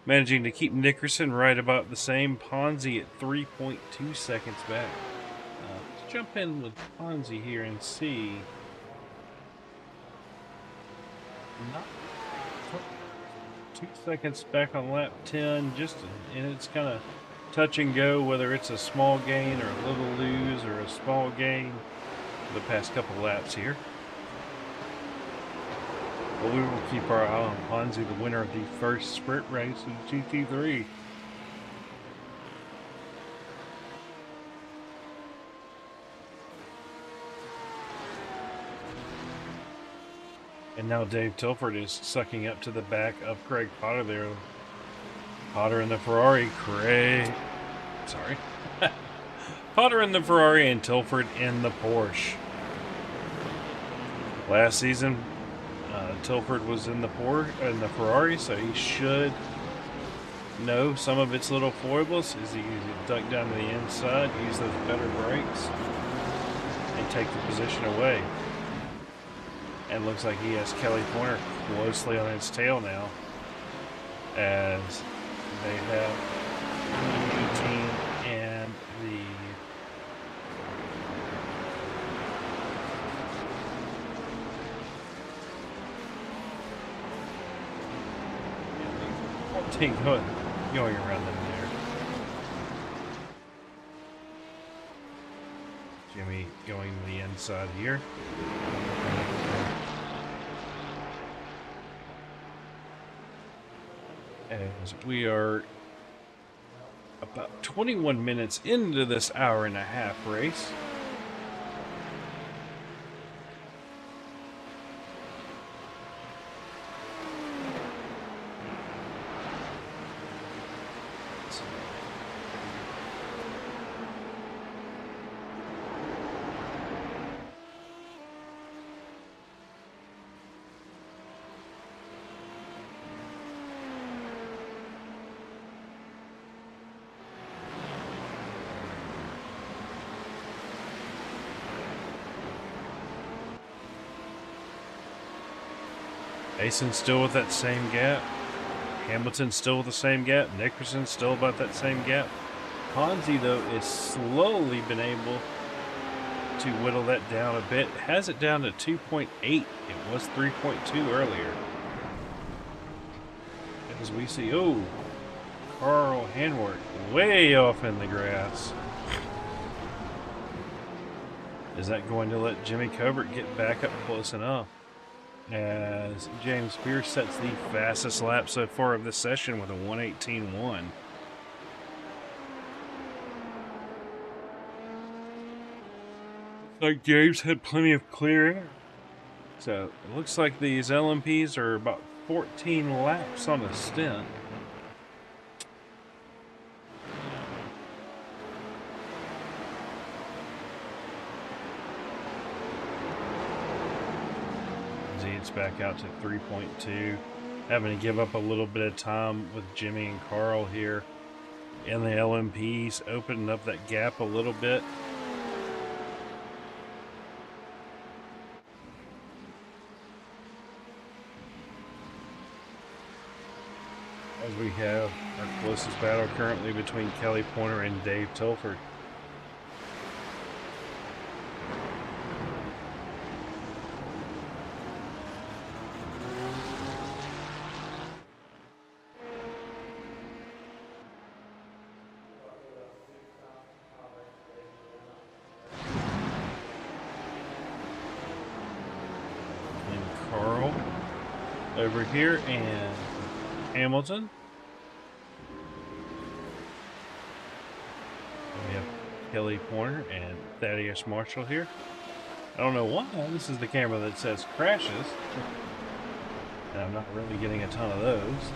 managing to keep Nickerson right about the same. Ponzi at 3.2 seconds back. Let's jump in with Ponzi here and see. Not 2 seconds back on lap 10. And it's kind of touch and go whether it's a small gain or a little lose or a small gain for the past couple laps here. But we will keep our eye on Ponzi, the winner of the first sprint race of GT3. And now Dave Tilford is sucking up to the back of Craig Potter there. Potter in the Ferrari, Potter in the Ferrari and Tilford in the Porsche. Last season, Tilford was in the Ferrari, so he should know some of its little foibles. Is he duck down to the inside, use those better brakes, and take the position away. And looks like he has Kelly Pointer closely on his tail now, as they have the 18 and the going around them there. Jimmy going to the inside here. As we are about 21 minutes into this hour-and-a-half race. Mason still with that same gap. Hamilton still with the same gap. Nickerson still about that same gap. Ponzi, though, is slowly been able to whittle that down a bit. Has it down to 2.8. It was 3.2 earlier. As we see, oh, Carl Handwork way off in the grass. Is that going to let Jimmy Covert get back up close enough? As James Pierce sets the fastest lap so far of this session with a 1:18.1. Like James had plenty of clear air. So it looks like these LMPs are about 14 laps on a stint. It's back out to 3.2. Having to give up a little bit of time with Jimmy and Carl here. And the LMPs opening up that gap a little bit. As we have our closest battle currently between Kelly Pointer and Dave Tilford. Carl over here and Hamilton. We have Kelly Pointer and Thaddeus Marshall here. I don't know why this is the camera that says crashes, and I'm not really getting a ton of those.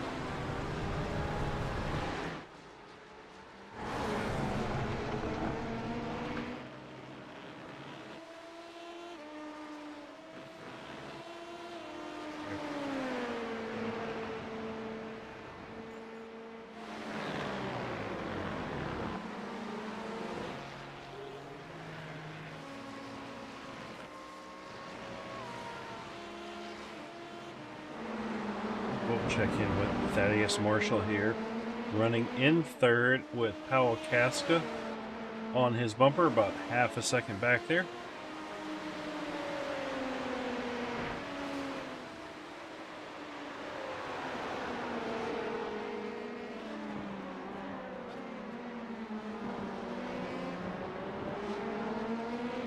We'll check in with Thaddeus Marshall here, running in third with Powell Casca on his bumper, about half a second back there.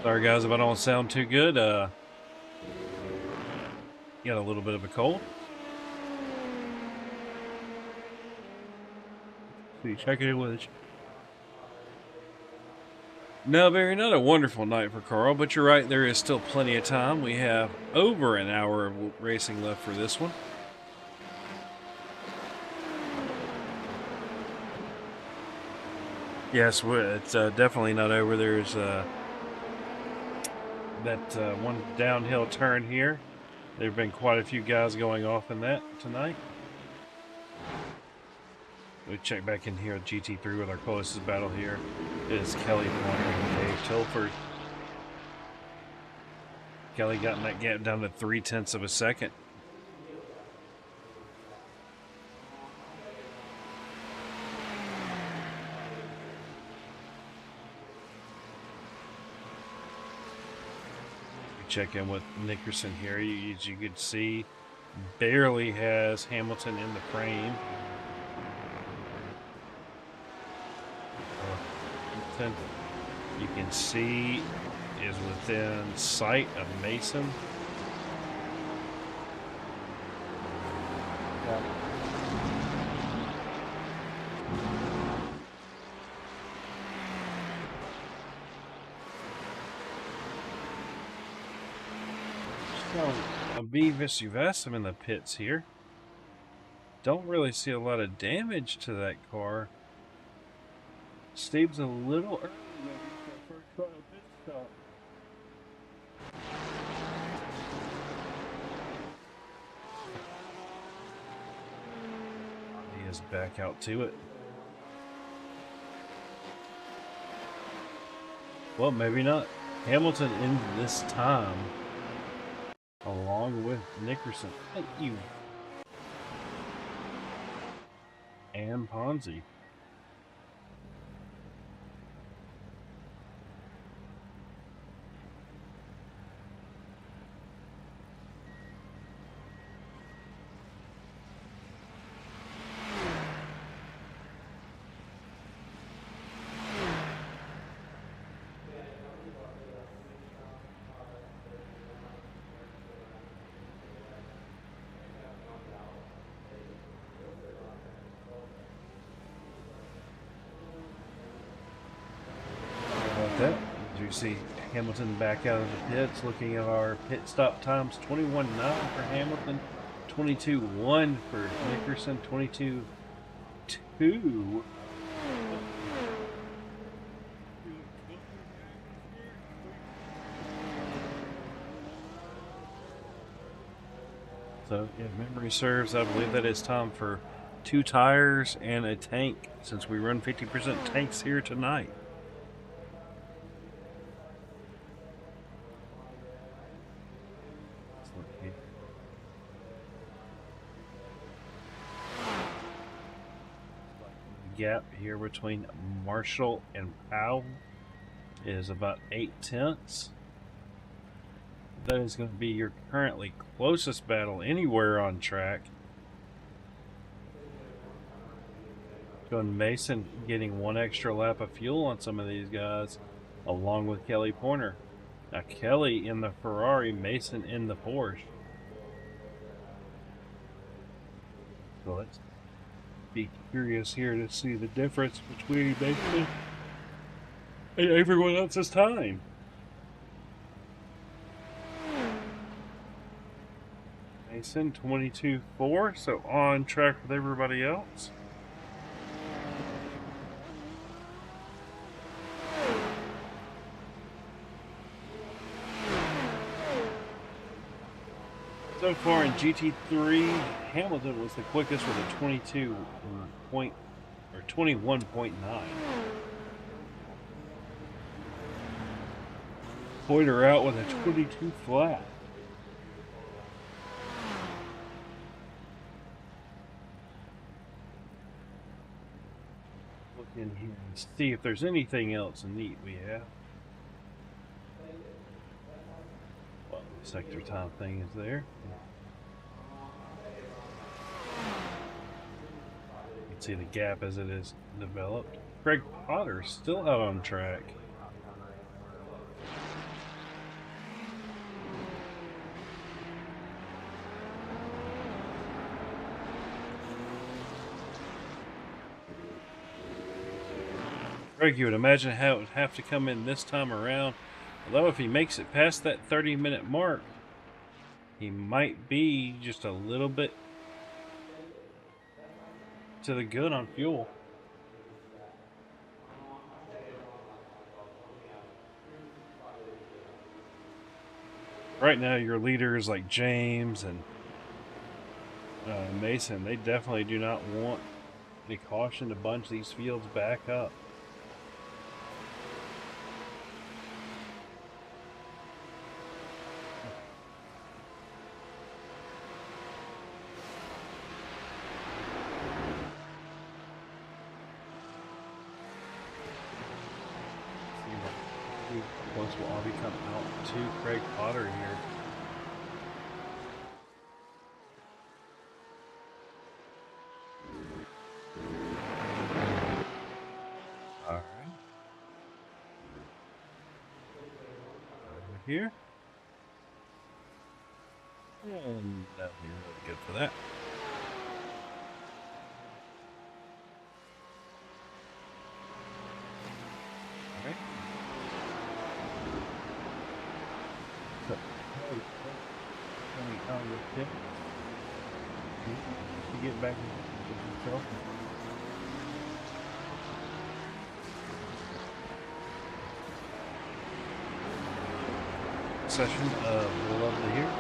Sorry guys if I don't sound too good. Got a little bit of a cold. Checking in with you. No, Barry, not a wonderful night for Carl, but you're right, there is still plenty of time. We have over an hour of racing left for this one. Yes, it's definitely not over. There's that one downhill turn here. There have been quite a few guys going off in that tonight. We check back in here with GT3 with our closest battle here. It is Kelly Pointer and Dave Tilford. Kelly got in that gap down to 0.3 of a second. We check in with Nickerson here. As you can see, barely has Hamilton in the frame. You can see is within sight of Mason. A Beavis Uvasum in the pits here. Don't really see a lot of damage to that car. Steve's a little early maybe for a first trial pit stop. He is back out to it. Well, maybe not. Hamilton in this time along with Nickerson. Thank you. And Ponzi. That, as you see Hamilton back out of the pits, looking at our pit stop times: 21.9 for Hamilton, 22.1 for Nickerson, 22.2. So, if memory serves, I believe that it's time for 2 tires and a tank, since we run 50% tanks here tonight. Gap here between Marshall and Powell is about 8/10. That is going to be your currently closest battle anywhere on track. Going Mason getting 1 extra lap of fuel on some of these guys, along with Kelly Porter. Now Kelly in the Ferrari, Mason in the Porsche. So let's be curious here to see the difference between Mason and everyone else's time. Mason 22.4, so on track with everybody else. So far in GT3, Hamilton was the quickest with a 21.9. Pointer out with a 22 flat. Look in here and see if there's anything else neat we have. Well, the sector time thing is there. You can see the gap as it is developed. Greg Potter's still out on track. Greg, you would imagine how it would have to come in this time around. Although if he makes it past that 30-minute mark, he might be just a little bit to the good on fuel. Right now, your leaders like James and Mason, they definitely do not want any caution to bunch these fields back up. Once will Audi come out to Craig Potter here. All right. Over here. And that'll be really good for that. All right. To get back to himself. Session of Lovely here.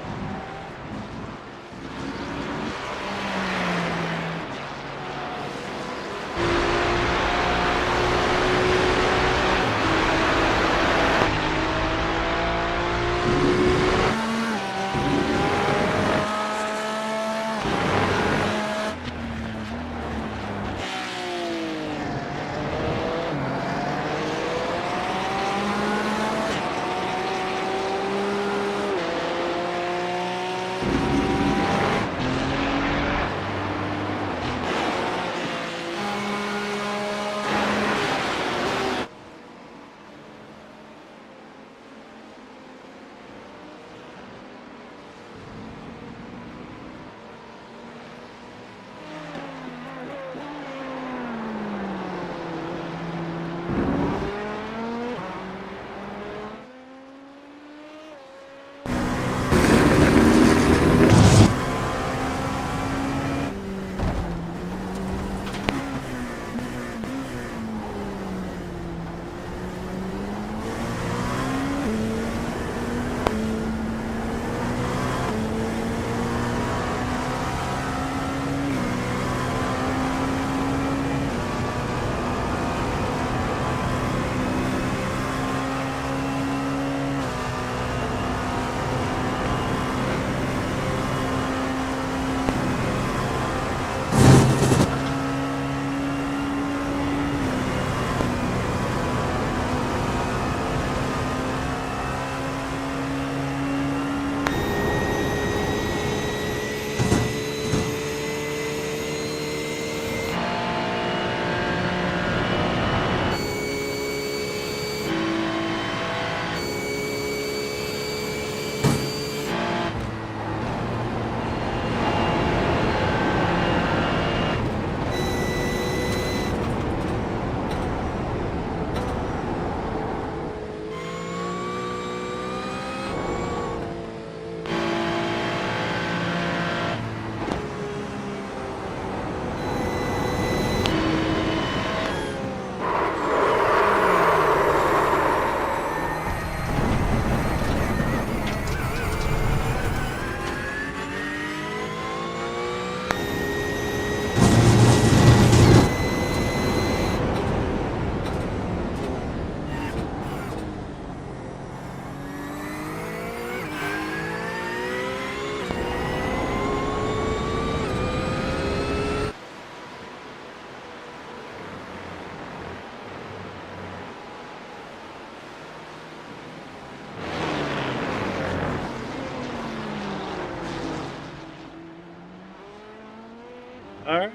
All right.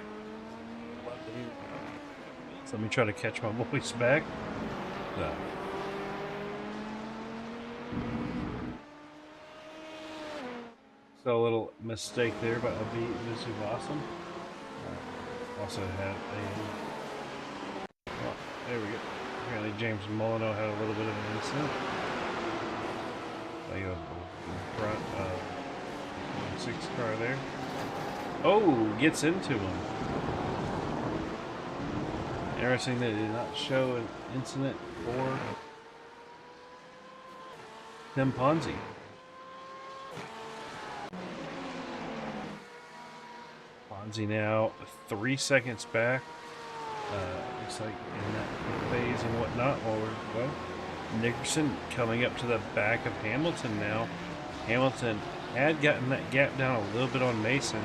So let me try to catch my voice back. So. So a little mistake there, but this is awesome. Also had a. Oh, there we go. Apparently James Molyneux had a little bit of an incident. Like a front 6 car there. Oh, gets into him. Interesting that it did not show an incident for Tim Ponzi. Ponzi now 3 seconds back. Looks like in that phase and whatnot. Well, Nickerson coming up to the back of Hamilton now. Hamilton had gotten that gap down a little bit on Mason.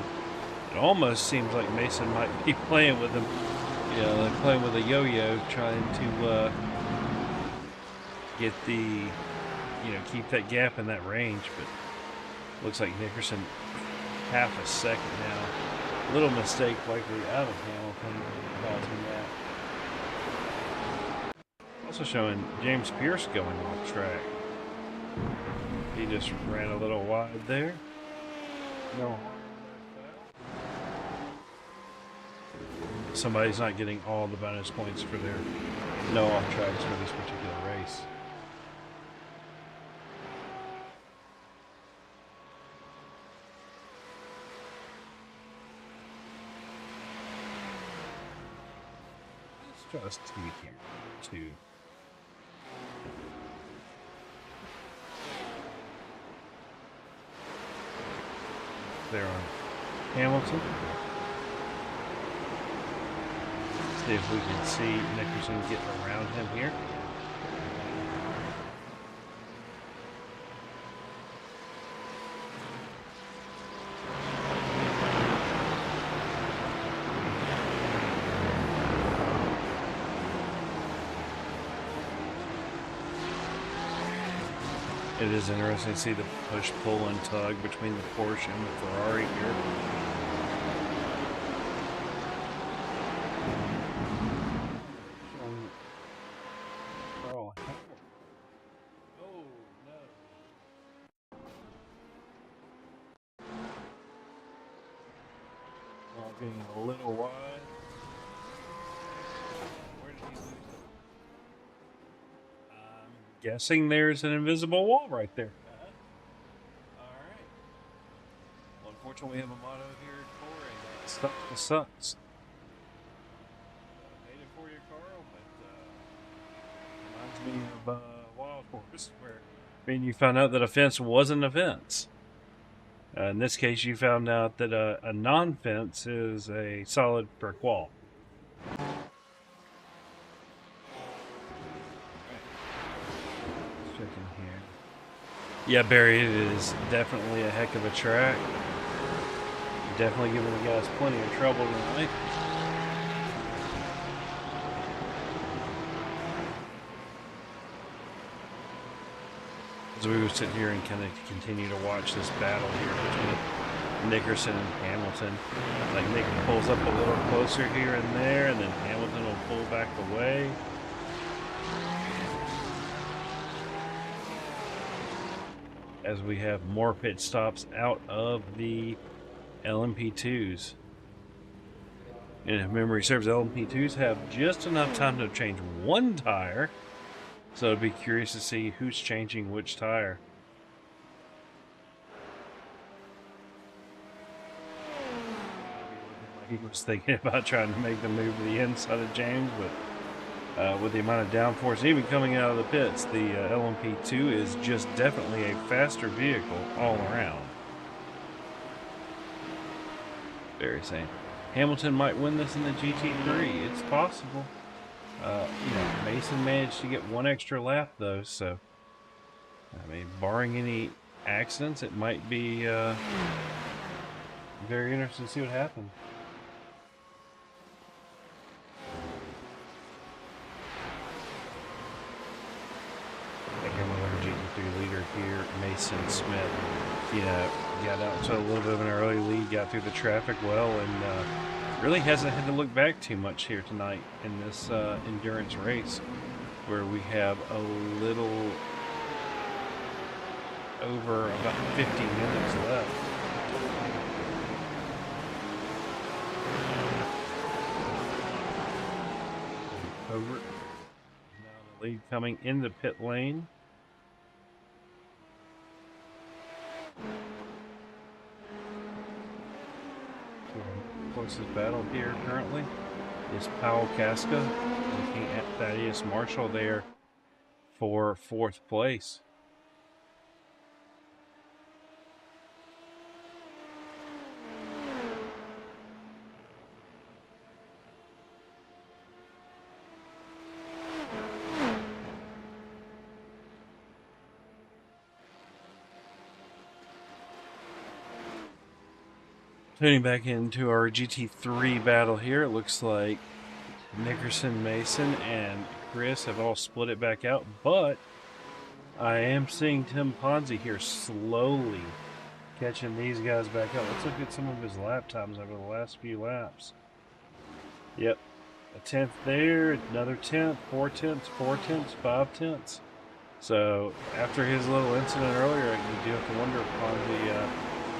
It almost seems like Mason might be playing with him. You know, like playing with a yo-yo, trying to get the, you know, keep that gap in that range. But looks like Nickerson half a second now. Little mistake likely out of Hamilton causing that. Also showing James Pierce going off track. He just ran a little wide there. No. Somebody's not getting all the bonus points for their no off tracks for this particular race. Let's try this here too. There on Hamilton. See if we can see Nickerson get around him here. It is interesting to see the push, pull, and tug between the Porsche and the Ferrari here. Oh, no. Well, getting a little wide. Where did he lose it? Guessing there's an invisible wall right there. Alright. Well, unfortunately, we have a motto here at Corey. Stuff the sucks. Made it for you, Carl, but reminds me of Wild Horse, where you found out that a fence wasn't a fence. In this case, you found out that a non-fence is a solid brick wall. Yeah, Barry, it is definitely a heck of a track. Definitely giving the guys plenty of trouble tonight. As we would sit here and kind of continue to watch this battle here between Nickerson and Hamilton. Like Nick pulls up a little closer here and there, and then Hamilton will pull back away. As we have more pit stops out of the LMP2s. And if memory serves, LMP2s have just enough time to change one tire. So I'd be curious to see who's changing which tire. He was thinking about trying to make the move to the inside of James, but with the amount of downforce even coming out of the pits, the LMP2 is just definitely a faster vehicle all around. Very same. Hamilton might win this in the GT3. It's possible. You know, Mason managed to get one extra lap though, so I mean, barring any accidents, it might be very interesting to see what happens. GT3 leader here, Mason Smith, you know, got out to a little bit of an early lead, got through the traffic well, and Really hasn't had to look back too much here tonight in this endurance race, where we have a little over about 50 minutes left. Over. Now the lead coming in the pit lane. Closest battle here currently is Powell Casca looking at Thaddeus Marshall there for 4th place. Tuning back into our GT3 battle here, it looks like Nickerson, Mason, and Chris have all split it back out, but I am seeing Tim Ponzi here slowly catching these guys back up. Let's look at some of his lap times over the last few laps. Yep, a 10th there, another 10th, 4 tenths, 4 tenths, 5 tenths. So after his little incident earlier, you do have to wonder if Ponzi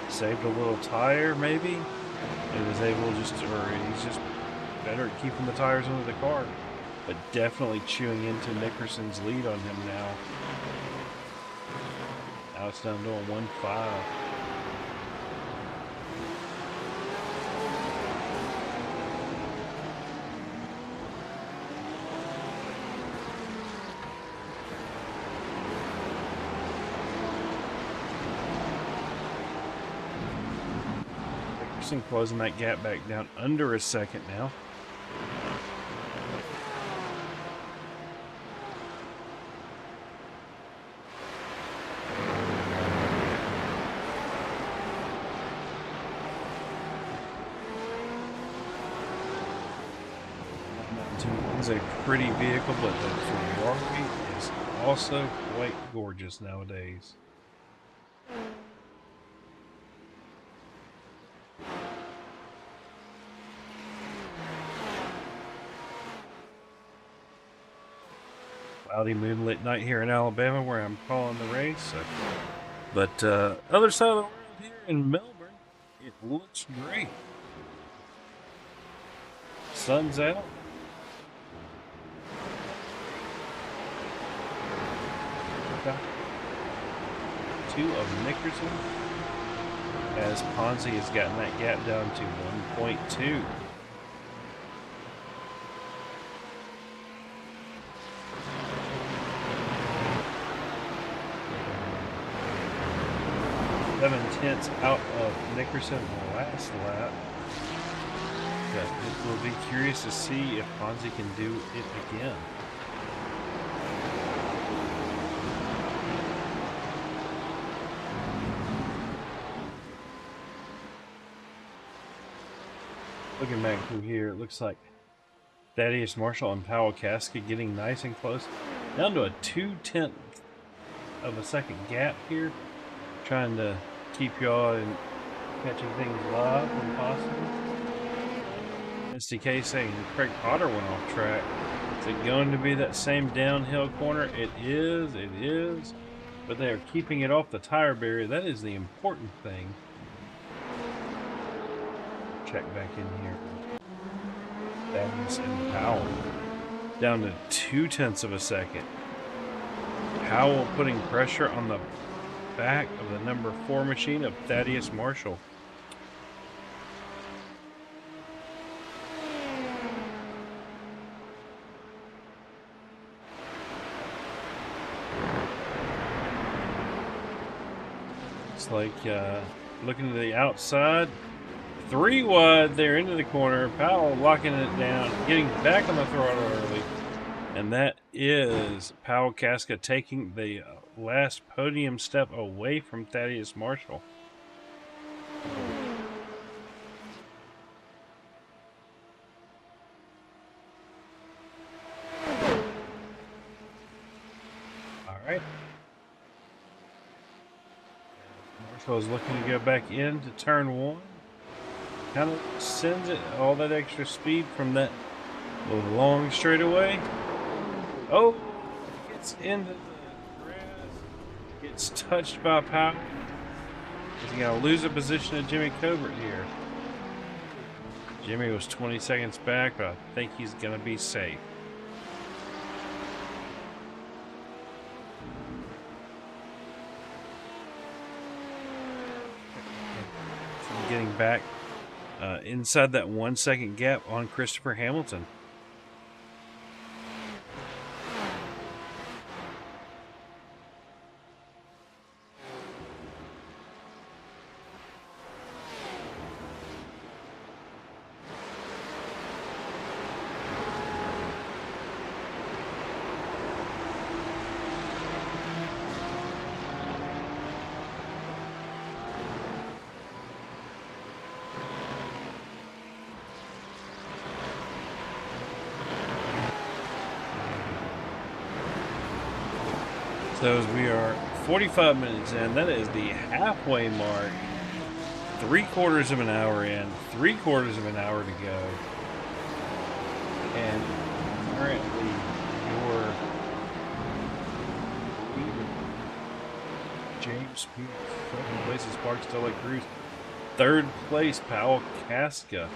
saved a little tire maybe, and is able just, or he's just better at keeping the tires under the car, but definitely chewing into Nickerson's lead on him now. Now it's down to a 1-5. Closing that gap back down under a second now. It's a pretty vehicle, but the Ferrari is also quite gorgeous nowadays. Cloudy moonlit night here in Alabama where I'm calling the race. But other side of the world here in Melbourne, it looks great. Sun's out. Two of Nickerson as Ponzi has gotten that gap down to 1.2. Tenths out of Nickerson last lap. But we'll be curious to see if Ponzi can do it again. Looking back through here, it looks like Thaddeus Marshall and Powell Casca getting nice and close. Down to a 2/10 of a second gap here. Trying to keep y'all in catching things live when possible. SDK saying Craig Potter went off track. Is it going to be that same downhill corner? It is. But they are keeping it off the tire barrier. That is the important thing. Check back in here. Thaddeus and Powell. Down to 2/10 of a second. Powell putting pressure on the back of the number 4 machine of Thaddeus Marshall. It's like looking to the outside, 3 wide there into the corner. Powell locking it down, getting back on the throttle early, and that is Powell Casca taking the last podium step away from Thaddeus Marshall. All right. Marshall is looking to go back into turn 1. kind of sends it all that extra speed from that long straightaway. Oh, gets into the grass, gets touched by Powell. He's going to lose a position to Jimmy Covert here. Jimmy was 20 seconds back, but I think he's going to be safe. Getting back inside that 1 second gap on Christopher Hamilton. So as we are 45 minutes in, that is the halfway mark. 3/4 of an hour in, 3/4 of an hour to go. And currently your leader, James Pierce, second place is Park Stella Cruz. Third place, Powell Casca.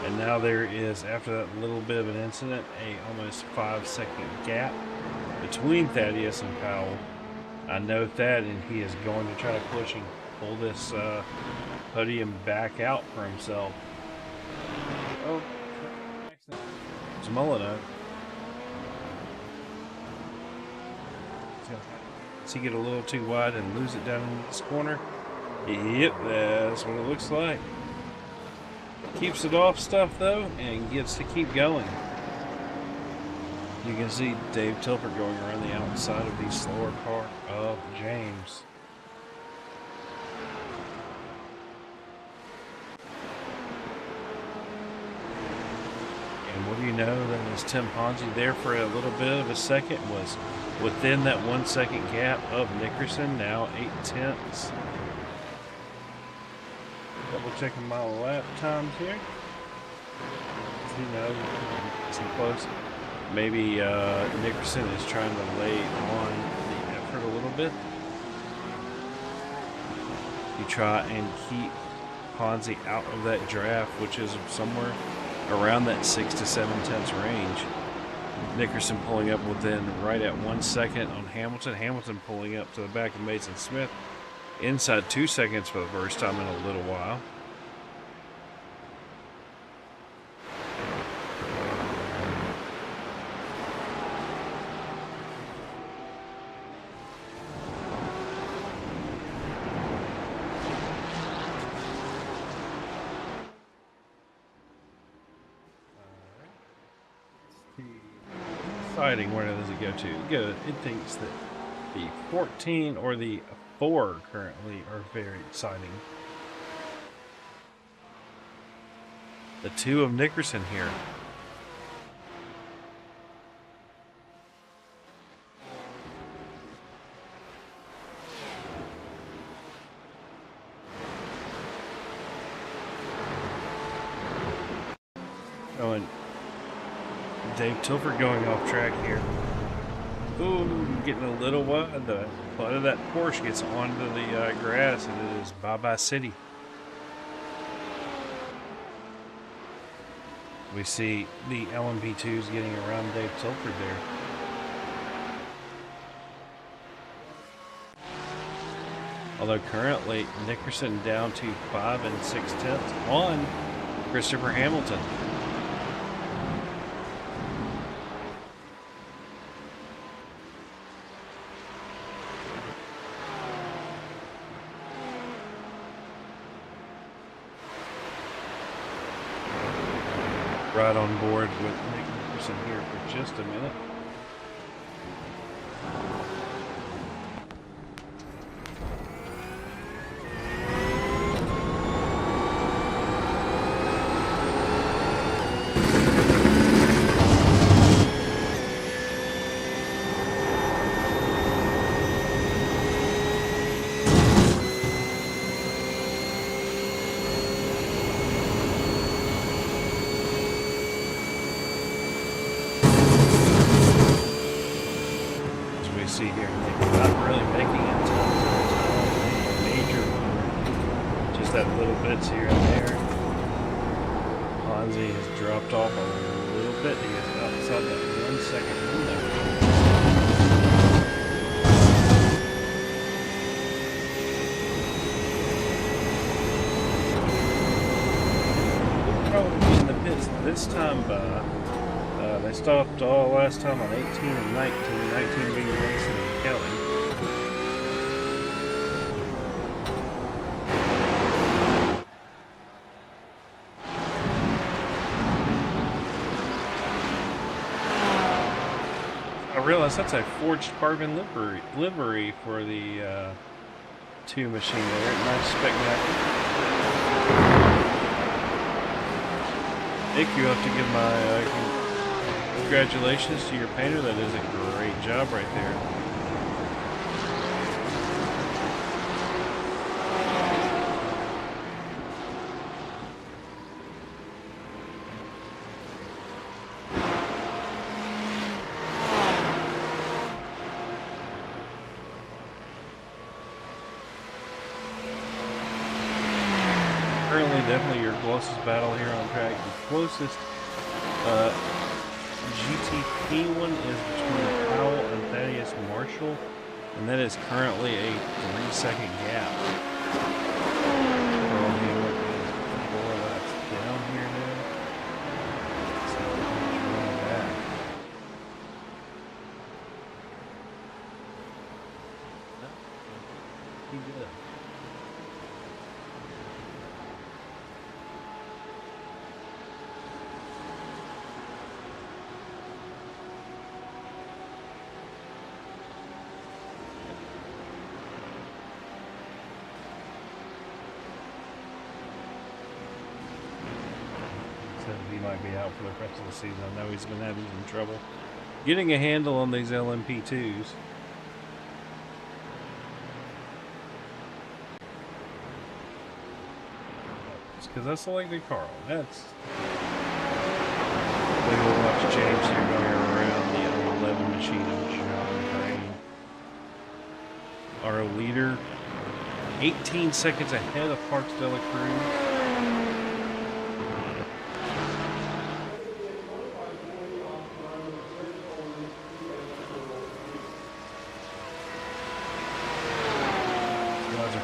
And now there is, after that little bit of an incident, a almost 5-second gap between Thaddeus and Powell. I know Thad, and he is going to try to push and pull this podium back out for himself. Oh, it's Molyneux. Does he get a little too wide and lose it down in this corner? Yep, that's what it looks like. Keeps it off stuff though, and gets to keep going. You can see Dave Tilford going around the outside of the slower car of James. And what do you know, that was Tim Ponzi there for a little bit of a second, was within that 1 second gap of Nickerson, now 8/10. Double checking my lap times here. You know, some close. Maybe Nickerson is trying to lay on the effort a little bit. You try and keep Ponzi out of that draft, which is somewhere around that 6 to 7/10 range. Nickerson pulling up within right at 1 second on Hamilton. Hamilton pulling up to the back of Mason Smith inside 2 seconds for the first time in a little while. Where does it go to? It thinks that the 14 or the 4 currently are very exciting. The 2 of Nickerson here. Oh, and Dave Tilford going off track here. Ooh, getting a little wide. The butt of that Porsche gets onto the grass, and it is bye-bye city. We see the LMP2s getting around Dave Tilford there. Although currently Nickerson down to 5 6/10 on Christopher Hamilton. Right on board with Nickerson here for just a minute. see here, not really making it to a major one. Just that little bits here and there. Ponzi has dropped off a little bit. He is outside that 1 second window. Probably in the pits this time by. They stopped last time on 18 and 19. 19 being Mason and Kelly. I realize that's a forged carbon livery for the 2 machine there. Nice spectacular. Nick, you have to give my congratulations to your painter. That is a great job right there. Currently, definitely your closest battle here on track. The closest GT one is between Powell and Thaddeus Marshall, and that is currently a 3-second gap. Earl Hamlet is 4 laps down here now. So he's running back. He good. He might be out for the rest of the season. I know he's been having some trouble getting a handle on these LMP2s. It's because I selected Carl. That's. We will watch James here going around the 11 machine of John Green. Our leader, 18 seconds ahead of Parks de la Cruz.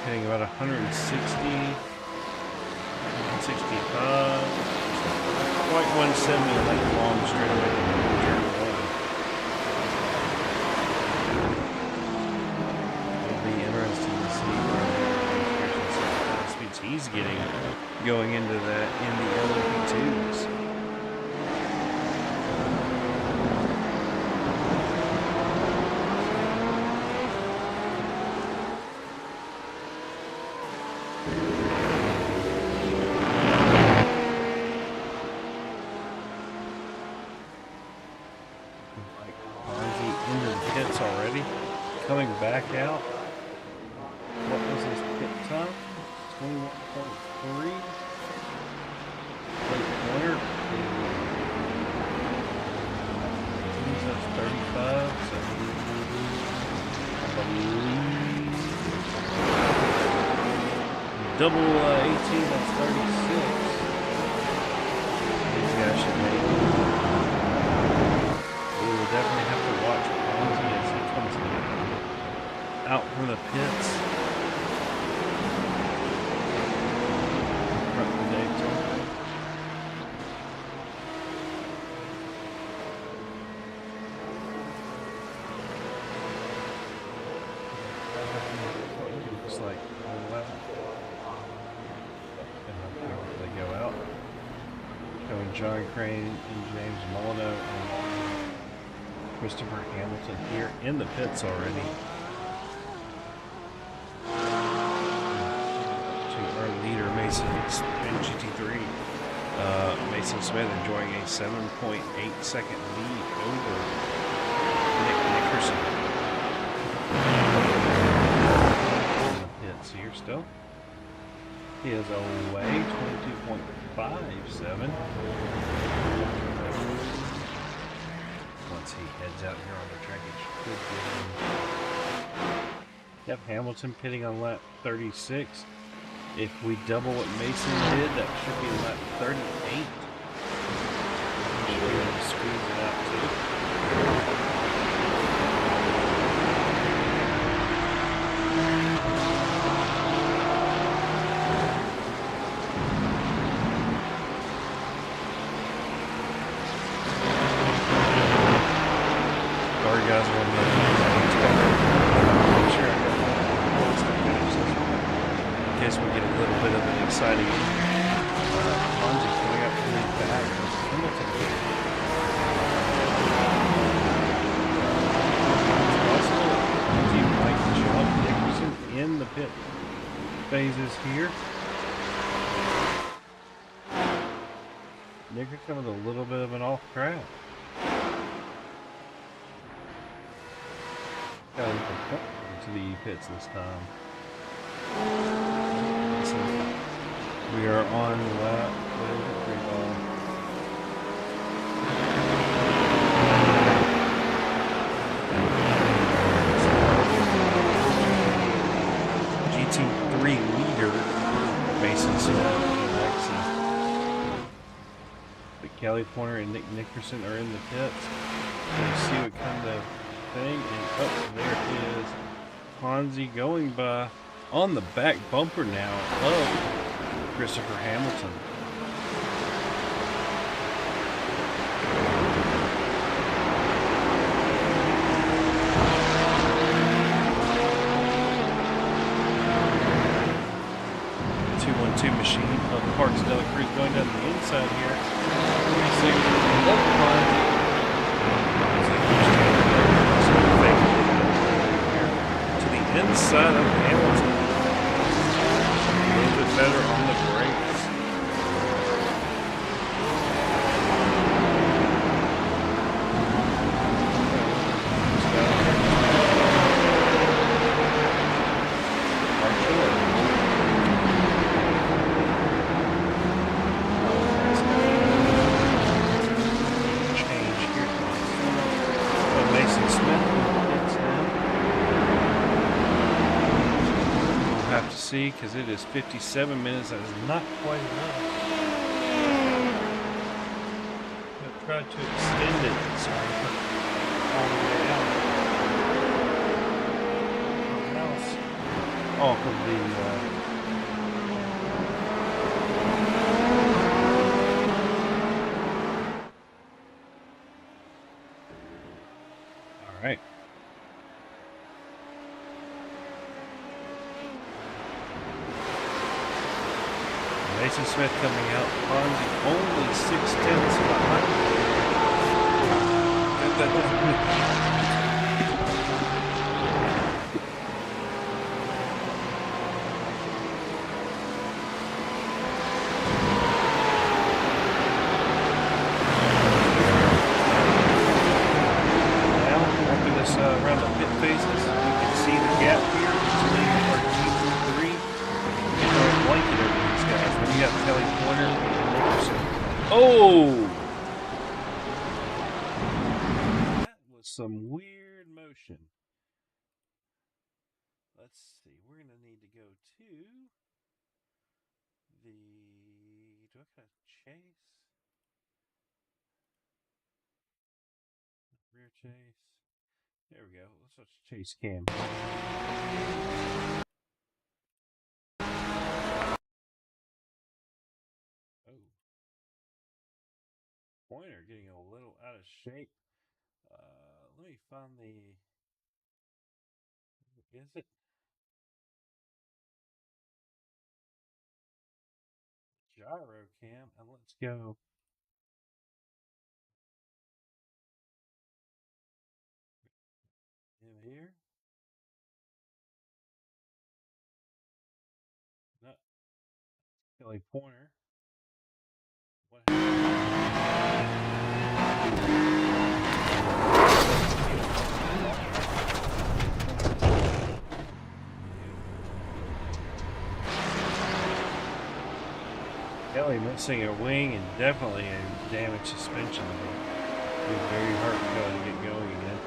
Hitting about 160, 165, quite 170 on that long straightaway. It'll be interesting to see the speeds he's getting going into that in the LMP2s. Already coming back out. What was his pit time? 21.3. Late corner. That's 35. So I believe double 18. That's 36. These guys should make it. We will definitely have to watch Ponzi as he comes out from the pits. Front of the Daytona. Looks like 11. And they go out. Showing John Crane and James Molyneux and Christopher Hamilton here in the pits already. To our leader, Mason in GT3. Mason Smith enjoying a 7.8 second lead over Nick Nickerson. In the pits here still. He is away 22.57. once he heads out here on the track, it should get him. Yep, Hamilton pitting on lap 36. If we double what Mason did, that should be lap 38. We should be able to squeeze it out too. Sorry guys, I'm sure I got in case we get a little bit of an exciting Fonzie coming up from the back. Hamilton here. It's possible that he might jump Dickerson in the pit phases here. Dickerson with a little bit of an off track. To the pits this time. So we are on lap 3 GT3 leader Mason Smith. But Kelly Pointer and Nick Nickerson are in the pits. We'll see what kind of thing, and oh, there it is. Fonzie going by on the back bumper now of Christopher Hamilton. The 212 machine of Parks Dela Cruz going down the inside here. Inside of Hamilton. A little bit better on the brakes. Change here. Mason Smith. Have to see because it is 57 minutes. That is not quite enough. I've tried to extend it all the way out. Off of the all right. Mason Smith coming out, Fonzie only 6/10 behind. Now, after this round of pit phases, you can see the gap here between our GT3 and our blanket over these guys. Then you got Kelly Pointer and Nickerson. Oh! That was some weird motion. Let's see. We're going to need to go to the... Do I got to chase? Rear chase. There we go. Let's watch chase cam. Oh. Pointer getting a little out of shape. Let me find the... Is it? Gyro cam, and let's go. In here. No. Kelly Pointer. What Kelly missing a wing and definitely a damaged suspension. be very hard to go and get going again.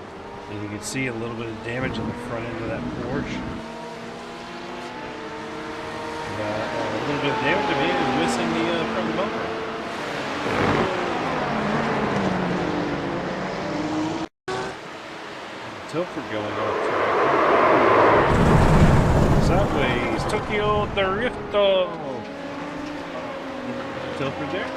And you can see a little bit of damage on the front end of that Porsche. A little bit of damage to me is missing the front bumper. Tilford going off track. Sideways, Tokyo Drifto. Tilford there.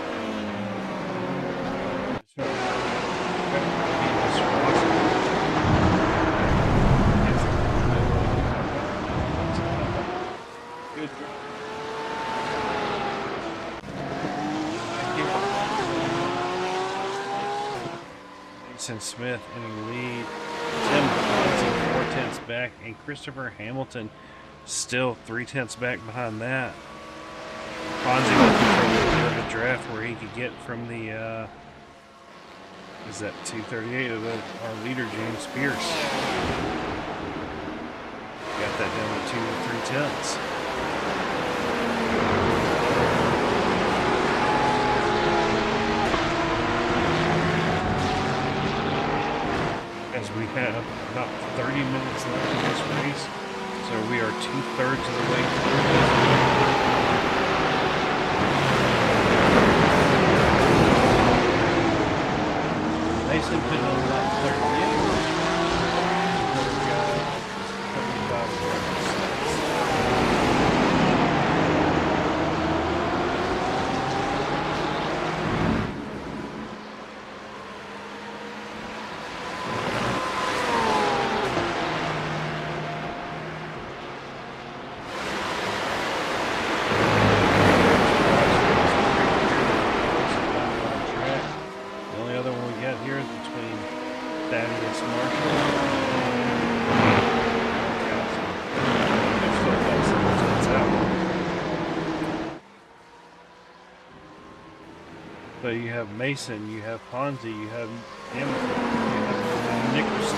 Good drive. Mason Smith in the lead. Tim Ponzi 4/10 back, and Christopher Hamilton still 3/10 back behind that. Ponzi looking for a little bit of a draft where he could get from the is that 238 of our leader James Pierce. Got that down to 2 3/10. As we have about 30 minutes left in this race, so we are 2/3 of the way through. Mason put on about 30 So you have Mason, you have Ponzi, you have Hamilton, you have Nickerson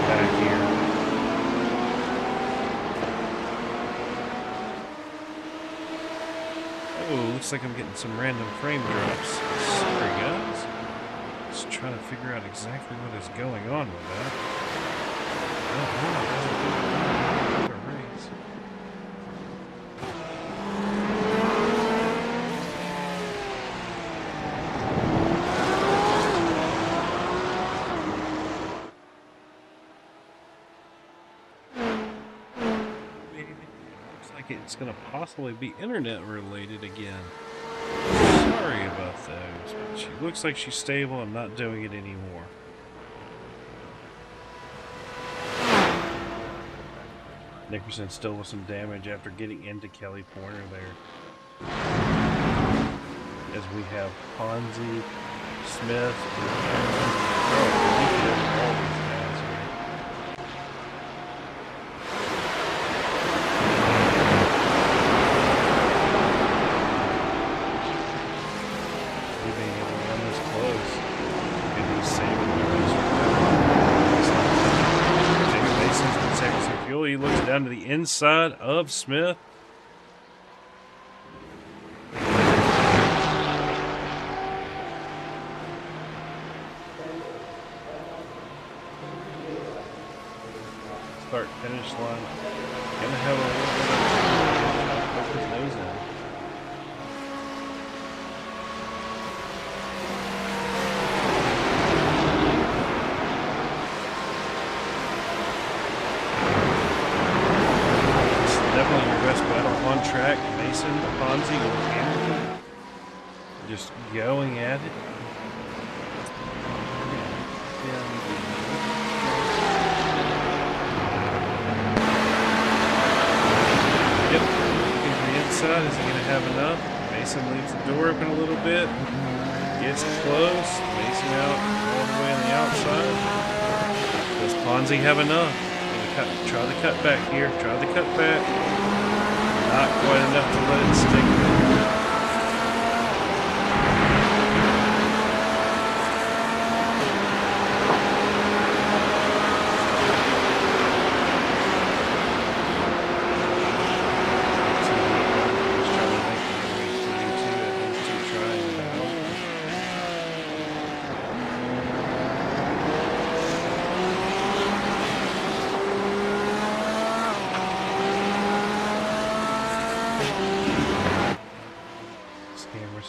back here. Oh, looks like I'm getting some random frame drops. Sorry guys. Just trying to figure out exactly what is going on with that. I don't know. It's going to possibly be internet related again. Sorry about those, but she looks like she's stable and not doing it anymore. Nickerson still with some damage after getting into Kelly Porter there. As we have Ponzi, Smith, He looks down to the inside of Smith. Start finish line. Gonna have a little bit of poke his nose in. On track, Mason, Ponzi, and Hamilton just going at it. Yep, looking to the inside. Is he going to have enough? Mason leaves the door open a little bit. Gets close. Mason out all the way on the outside. Does Ponzi have enough? Try the cut back here. Try the cut back. Not quite enough to let it stick.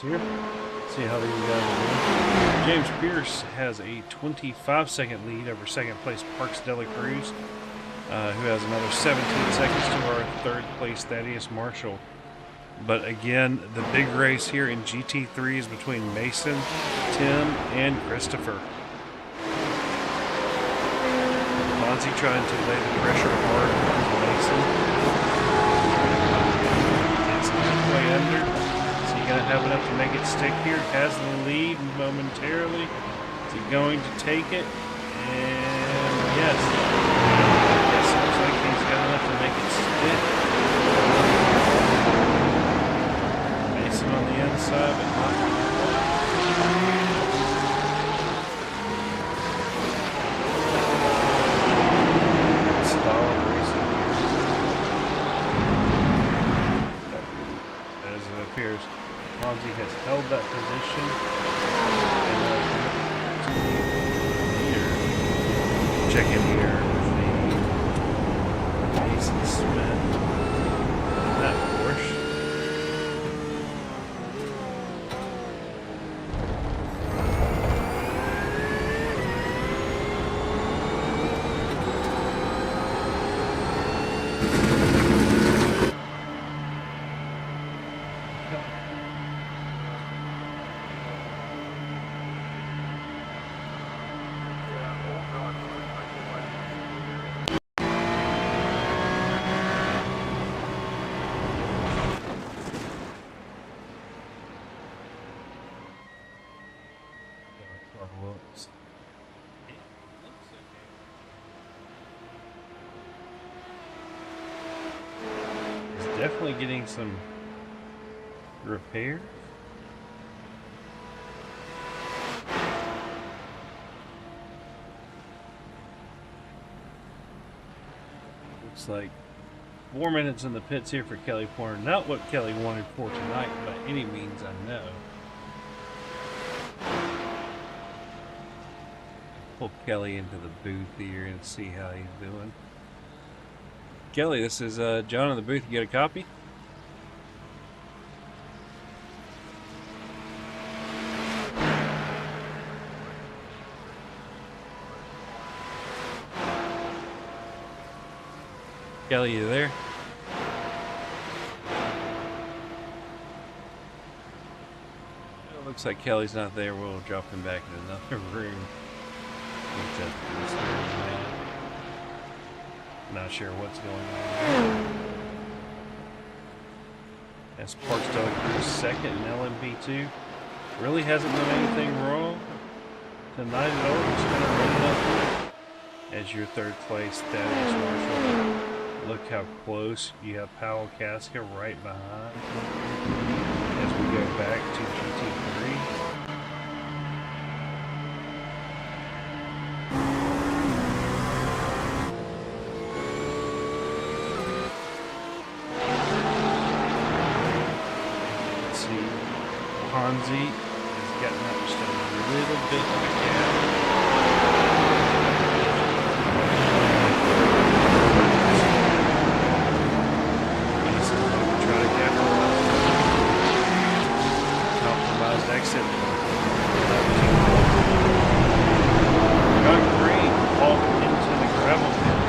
here. See how these guys are doing. James Pierce has a 25-second lead over second place Parks Dela Cruz, who has another 17 seconds to our third place Thaddeus Marshall. But again, the big race here in GT3 is between Mason, Tim, and Christopher. Fonzie trying to lay the pressure hard on Mason. It's halfway under. Is he going to have enough to make it stick here? Has the lead momentarily. Is he going to take it? And yes. Yes, it looks like he's got enough to make it stick. Mason on the inside, but not solid racing here. As it appears, Fonzie has held that position. And check in here with the Mason Smith. That Porsche. Definitely getting some repair. Looks like 4 minutes in the pits here for Kelly Porter. Not what Kelly wanted for tonight by any means, I know. Pull Kelly into the booth here and see how he's doing. Kelly, this is John in the booth. You get a copy? Kelly, you there? It looks like Kelly's not there. We'll drop him back in another room. Not sure what's going on. As Parks Dela Cruz second in LMP2. Really hasn't done anything wrong tonight at all. Just kind of running up as your third place Thaddeus Marshall. Look how close. You have Powell Casca right behind. As we go back to GT3. Fonzie has gotten up just a little bit of a gap. He's going to try to capitalize. Compromised exit. Got green, walked into the gravel pit.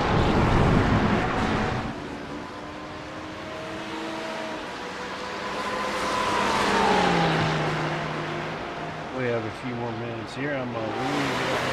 We have a few more minutes here. I'm going to leave.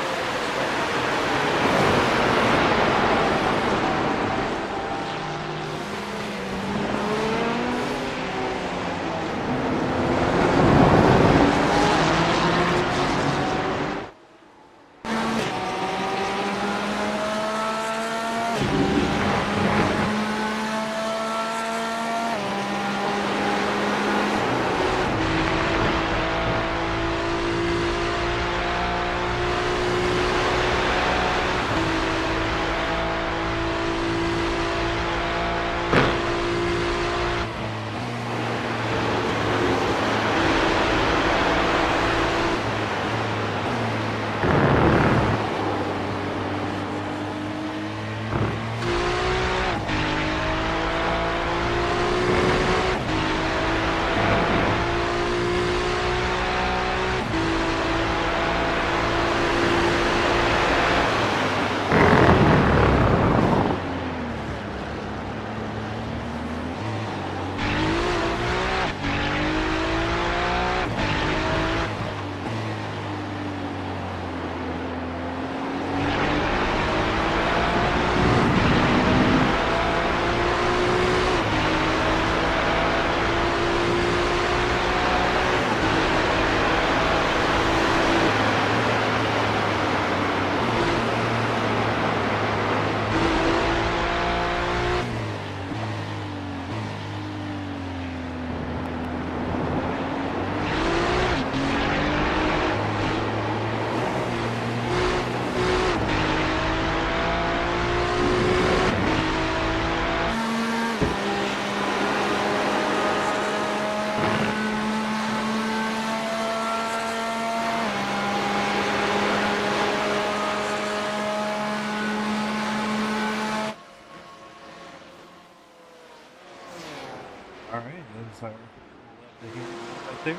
All right, that's our right there.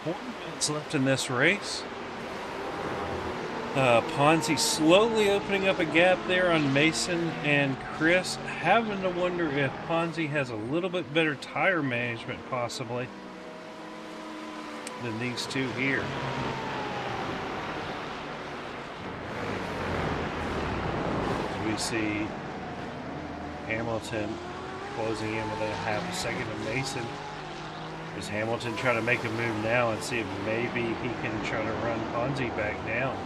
20 minutes left in this race. Ponzi slowly opening up a gap there on Mason and Chris. Having to wonder if Ponzi has a little bit better tire management possibly than these two here. As we see Hamilton closing in with a half a second of Mason. Is Hamilton trying to make a move now and see if maybe he can try to run Ponzi back down?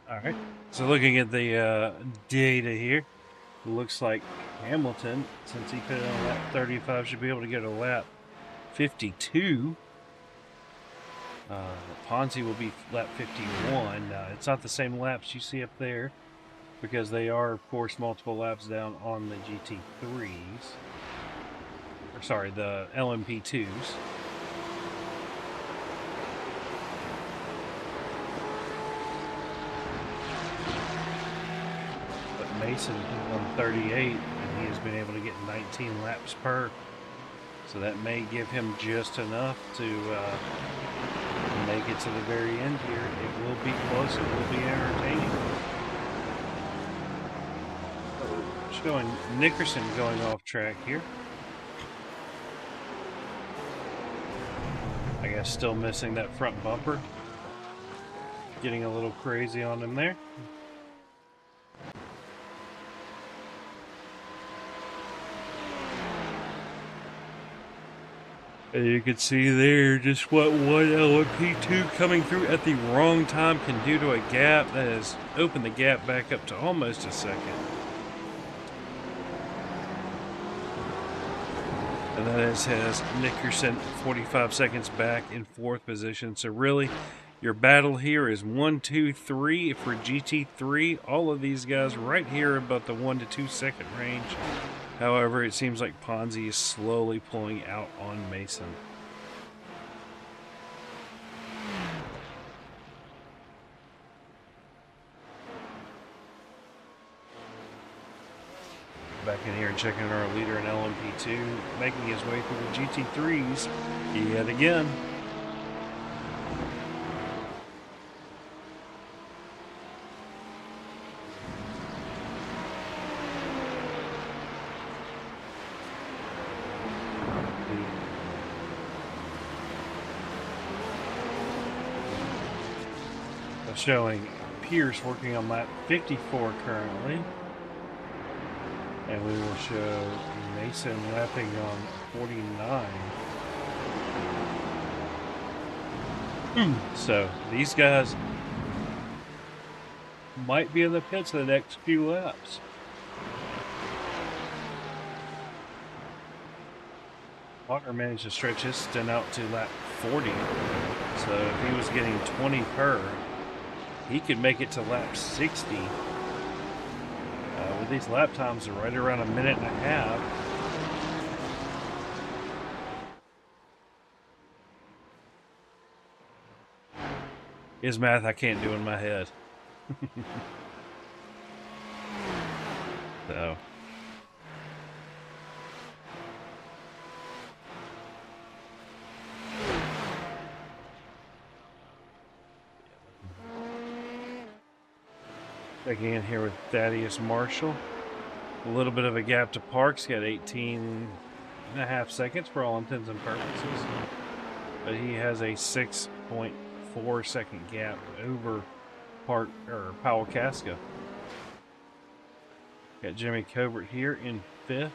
Alright, so looking at the data here, it looks like Hamilton, since he put it on lap 35, should be able to get a lap 52. Ponzi will be lap 51. It's not the same laps you see up there, because they are, of course, multiple laps down on the GT3s. Or sorry, the LMP2s. Mason on 38, and he has been able to get 19 laps per, so that may give him just enough to make it to the very end here. It will be close, it will be entertaining. Showing Nickerson going off track here. I guess still missing that front bumper. Getting a little crazy on him there. And you can see there just what one LMP2 coming through at the wrong time can do to a gap that has opened the gap back up to almost a second. And that has Nickerson 45 seconds back in 4th position. So really, your battle here is 1, 2, 3 for GT3. All of these guys right here about the 1 to 2 second range. However, it seems like Ponzi is slowly pulling out on Mason. Back in here and checking our leader in LMP2, making his way through the GT3s yet again. Showing Pierce working on lap 54 currently. And we will show Mason lapping on 49. So these guys might be in the pits for the next few laps. Walker managed to stretch his stint out to lap 40. So if he was getting 20 per, he could make it to lap 60. With these lap times are right around a minute and a half. His math I can't do in my head. So. Checking in here with Thaddeus Marshall. A little bit of a gap to Parks. Got 18.5 seconds for all intents and purposes. But he has a 6.4 second gap over Powell Casca. Got Jimmy Covert here in 5th.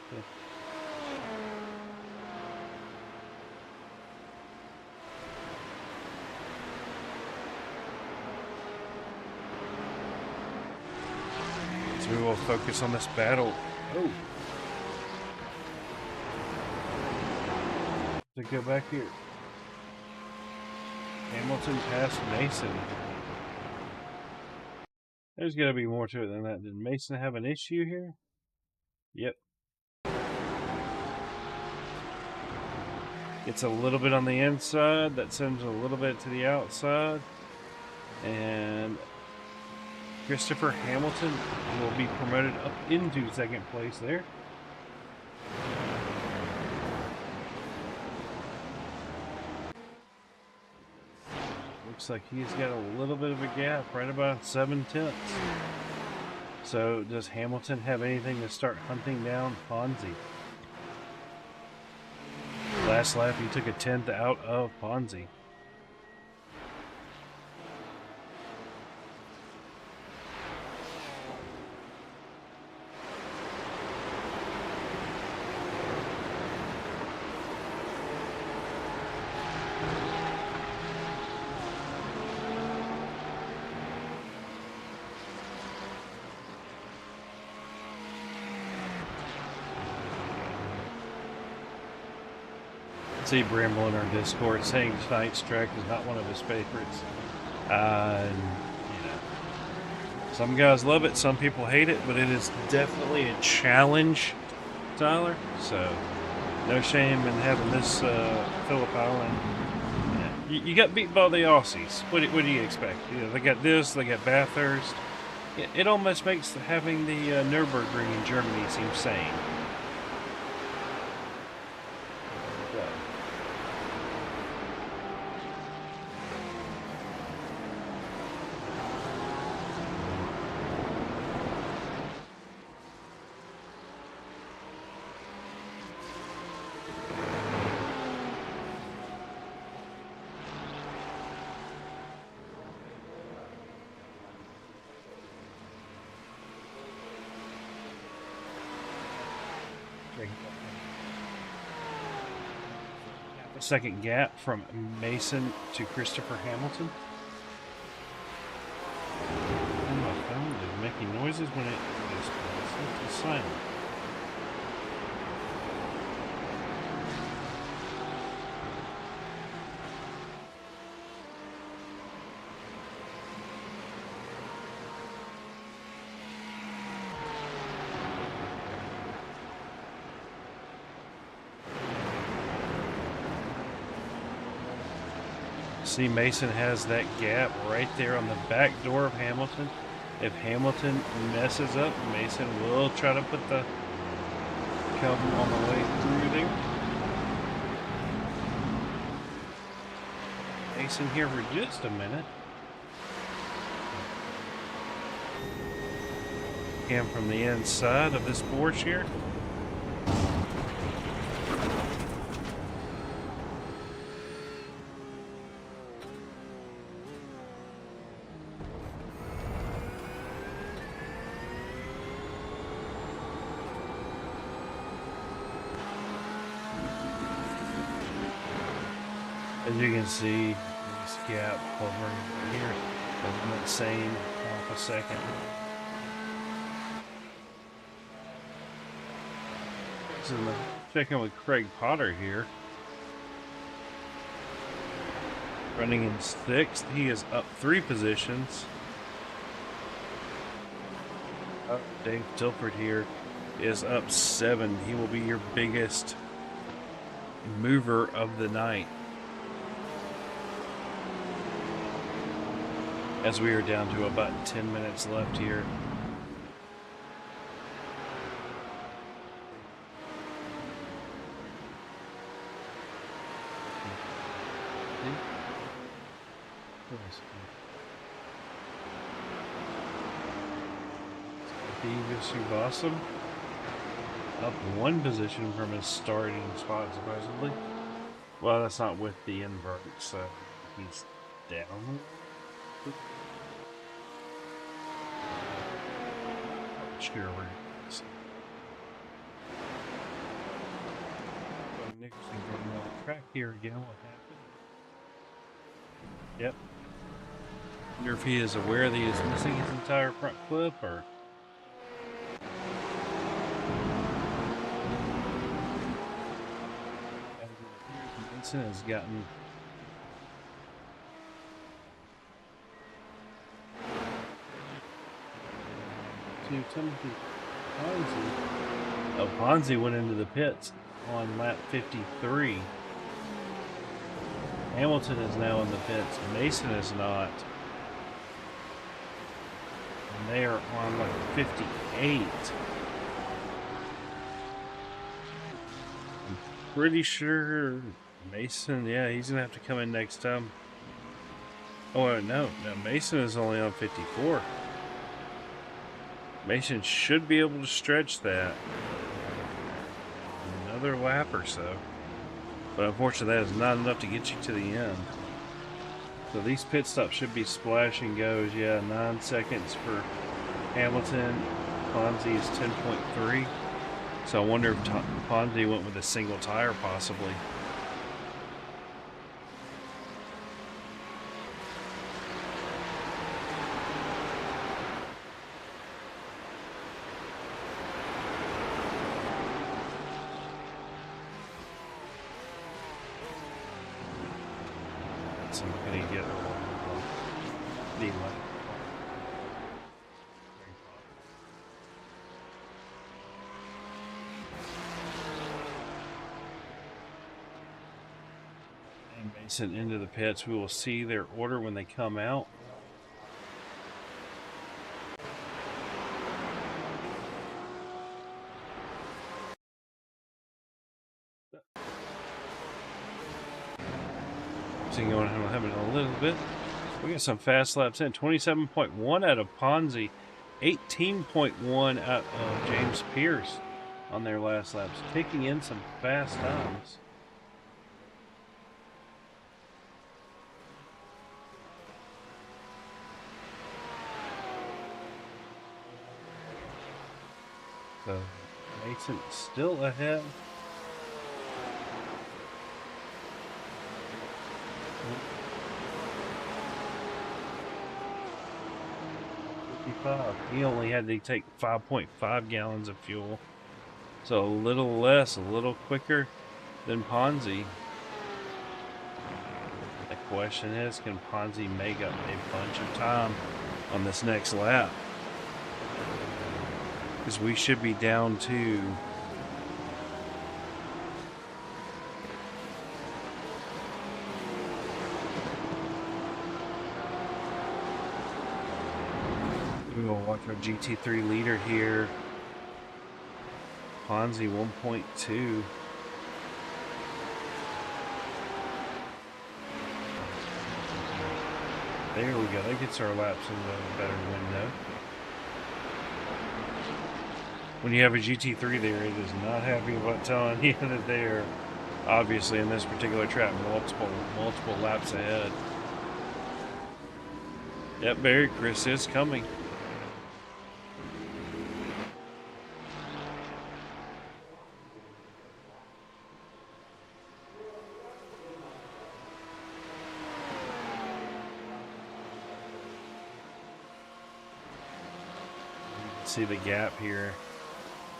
We will focus on this battle. Oh. to go back here. Hamilton passed Mason. There's got to be more to it than that. Did Mason have an issue here? Yep. Gets a little bit on the inside. That sends a little bit to the outside. And Christopher Hamilton will be promoted up into second place there. Looks like he's got a little bit of a gap, right about 7/10. So does Hamilton have anything to start hunting down Ponzi? Last lap he took a 10th out of Ponzi. See Bramble in our Discord saying tonight's track is not one of his favorites. Some guys love it, some people hate it, but it is definitely a challenge, Tyler. So no shame in having this Phillip Island. You got beat by the Aussies. What do you expect? You know, they got this, they got Bathurst. It almost makes having the Nürburgring in Germany seem sane. A second gap from Mason to Christopher Hamilton. And my phone is making noises when it is silent. See, Mason has that gap right there on the back door of Hamilton. If Hamilton messes up, Mason will try to put the come on the way through there. Mason here for just a minute. Cam from the inside of this Porsche here. As you can see, this gap over here is insane. Half a second. So checking with Craig Potter here. Running in 6th. He is up 3 positions. Dave Tilford here is up 7. He will be your biggest mover of the night. As we are down to about 10 minutes left here. Subasam up 1 position from his starting spot, supposedly. Well, that's not with the invert, so he's down. Sure, where it is. Nicholson going on the track here again. What happened? Yep. I wonder if he is aware that he is missing his entire front clip, or Mason has gotten to Timothy Ponzi. Oh, Ponzi went into the pits on lap 53. Hamilton is now in the pits. Mason is not. And they are on like 58. I'm pretty sure Mason, yeah, he's going to have to come in next time. Oh, no, Mason is only on 54. Mason should be able to stretch that another lap or so. But unfortunately, that is not enough to get you to the end. So these pit stops should be splash and goes. Yeah, 9 seconds for Hamilton. Ponzi is 10.3. So I wonder if Ponzi went with a single tire possibly. So I'm going to get the left. And Mason into the pits. We will see their order when they come out. Going on having a little bit. We got some fast laps in. 27.1 out of Ponzi, 18.1 out of James Pierce on their last laps, kicking in some fast times. So Mason still ahead. He only had to take 5.5 gallons of fuel, so a little less, a little quicker than Ponzi. The question is, can Ponzi make up a bunch of time on this next lap? Because we should be down to we'll watch our GT3 leader here. Ponzi 1.2. There we go. That gets our laps into a better window. When you have a GT3 there, it is not happy about telling you that they are obviously in this particular track multiple laps ahead. Yep, Barry Chris is coming. See the gap here.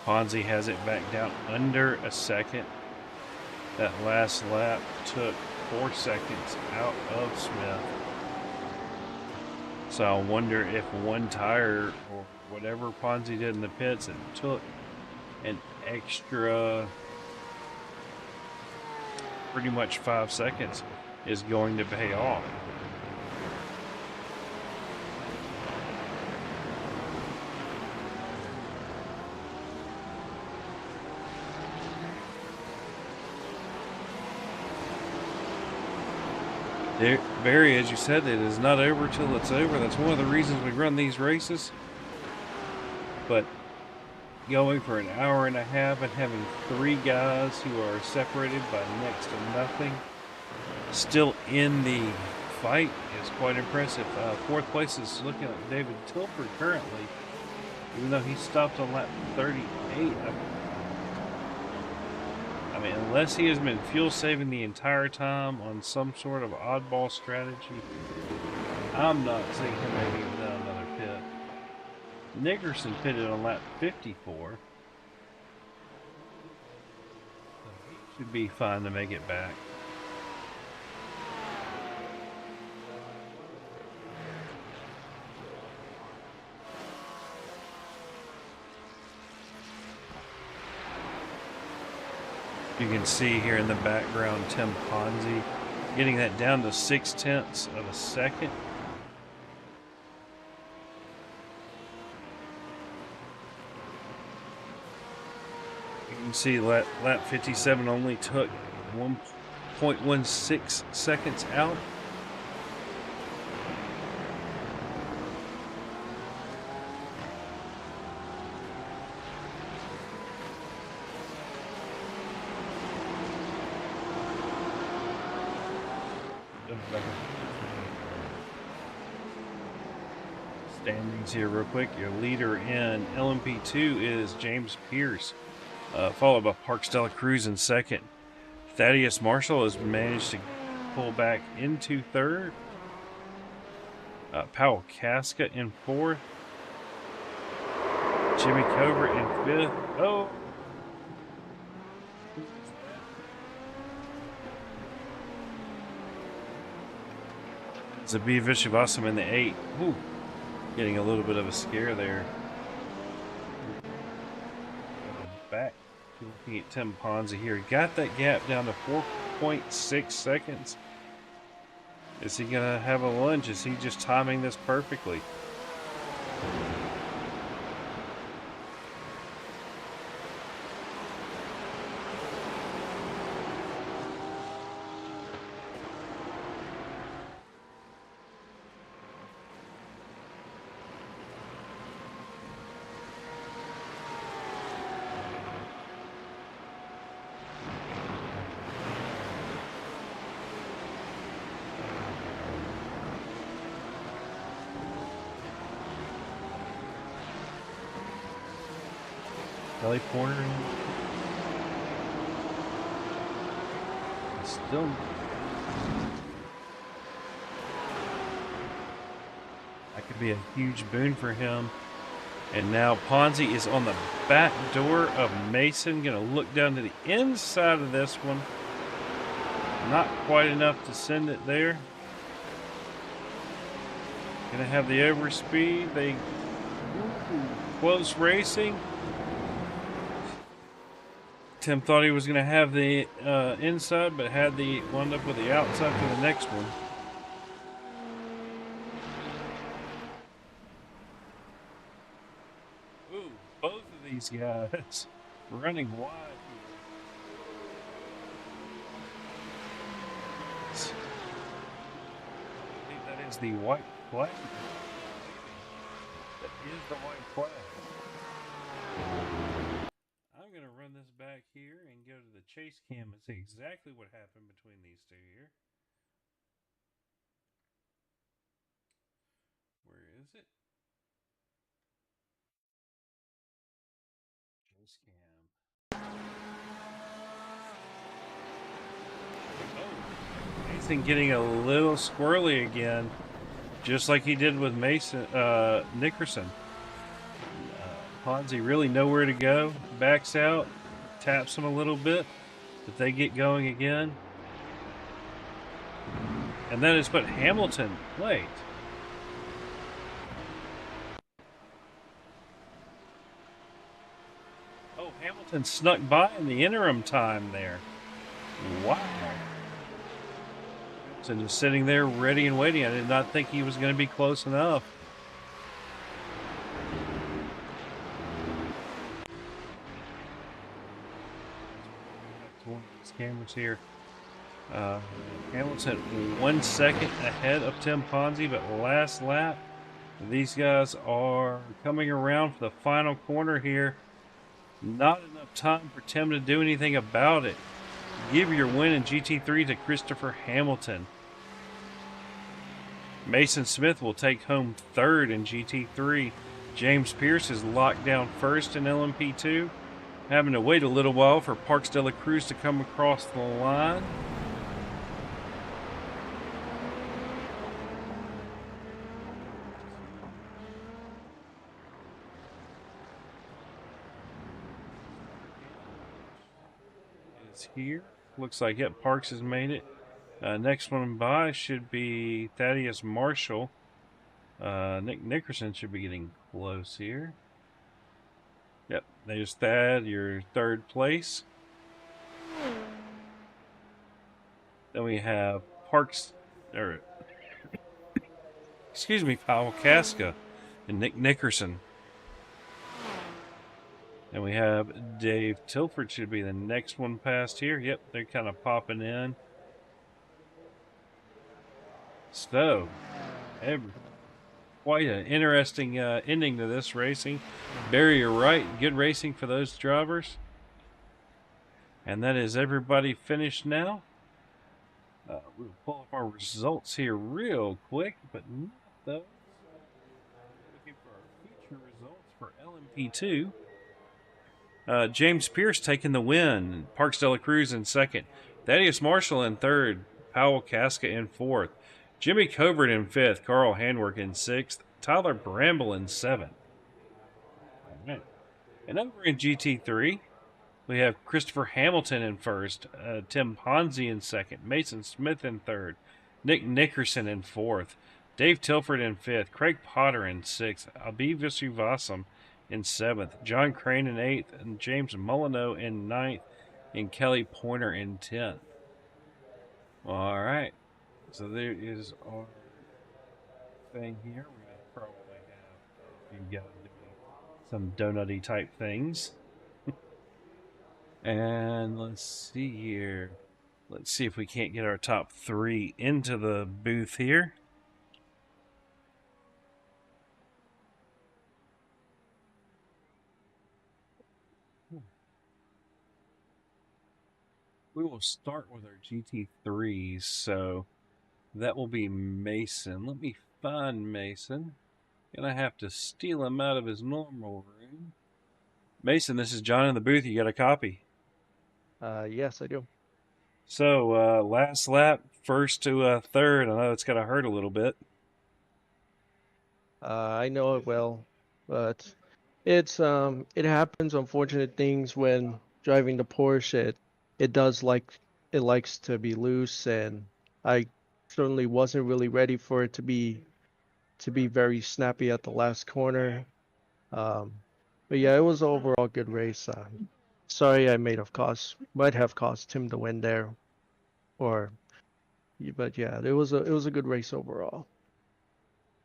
Ponzi has it back down under a second. That last lap took 4 seconds out of Smith. So I wonder if one tire or whatever Ponzi did in the pits, it took an extra pretty much 5 seconds is going to pay off. Barry, as you said, it is not over till it's over. That's one of the reasons we run these races. But going for an hour and a half and having 3 guys who are separated by next to nothing still in the fight is quite impressive. 4th place is looking at David Tilford currently, even though he stopped on lap 38. I mean, unless he has been fuel saving the entire time on some sort of oddball strategy, I'm not seeing him maybe without another pit. Nickerson pitted on lap 54. So he should be fine to make it back. You can see here in the background Tim Ponzi getting that down to 0.6 of a second. You can see lap 57 only took 1.16 seconds out. Standings here real quick. Your leader in LMP2 is James Pierce, followed by Parks de la Cruz in second. Thaddeus Marshall has managed to pull back into third. Powell Casca in fourth. Jimmy Covert in fifth. Oh! Zabir Vishwasam in the 8th. Ooh, getting a little bit of a scare there. Back looking at Tim Ponzi here. Got that gap down to 4.6 seconds. Is he going to have a lunge? Is he just timing this perfectly? Kelly Porter still that could be a huge boon for him. And now Ponzi is on the back door of Mason, gonna look down to the inside of this one. Not quite enough to send it there. Gonna have the overspeed. They close racing. Tim thought he was going to have the inside, but had the wound up with the outside for the next one. Ooh, both of these guys running wide here. I think that is the white flag. That is the white flag. I'm going to run this back here and go to the chase cam and see exactly what happened between these two here. Where is it? Chase cam. Oh, Mason getting a little squirrely again, just like he did with Mason Nickerson. Ponzi really nowhere to go. Backs out, taps him a little bit, but they get going again. And then it's put Hamilton late. Oh, Hamilton snuck by in the interim time there. Wow. Hamilton just sitting there ready and waiting. I did not think he was going to be close enough. One of these cameras here. Hamilton 1 second ahead of Tim Ponzi, but last lap, these guys are coming around for the final corner here. Not enough time for Tim to do anything about it. Give your win in GT3 to Christopher Hamilton. Mason Smith will take home third in GT3. James Pierce is locked down first in LMP2. Having to wait a little while for Parks de la Cruz to come across the line. Is here. Looks like it. Parks has made it. Next one by should be Thaddeus Marshall. Nick Nickerson should be getting close here. Yep, there's Thad, your third place. Then we have Parks, or excuse me, Powell Casca and Nick Nickerson. And we have Dave Tilford should be the next one past here. Yep, they're kind of popping in. So, quite an interesting ending to this racing. Barry, you're right. Good racing for those drivers. And that is everybody finished now. We'll pull up our results here real quick, but not those. Looking for our feature results for LMP2. James Pierce taking the win. Parks de la Cruz in second. Thaddeus Marshall in third. Powell Casca in fourth. Jimmy Covert in fifth. Carl Handwerk in sixth. Tyler Bramble in seventh. All right. And over in GT3, we have Christopher Hamilton in first. Tim Ponzi in second. Mason Smith in third. Nick Nickerson in fourth. Dave Tilford in fifth. Craig Potter in sixth. Abhi Visuvasam in seventh, John Crane in eighth, and James Molyneux in ninth, and Kelly Pointer in 10th. All right, so there is our thing here. We're going to probably have you guys doing some donutty type things. And let's see here. Let's see if we can't get our top 3 into the booth here. We will start with our GT3s, so that will be Mason. Let me find Mason. Gonna have to steal him out of his normal room. Mason, this is John in the booth. You got a copy? Yes, I do. So, last lap, first to third. I know it's got to hurt a little bit. I know it well, but it happens. Unfortunate things when driving the Porsche. It does it likes to be loose, and I certainly wasn't really ready for it to be very snappy at the last corner. Um, but yeah, it was overall good race. Sorry, might have cost him the win there, or but yeah, it was a good race overall.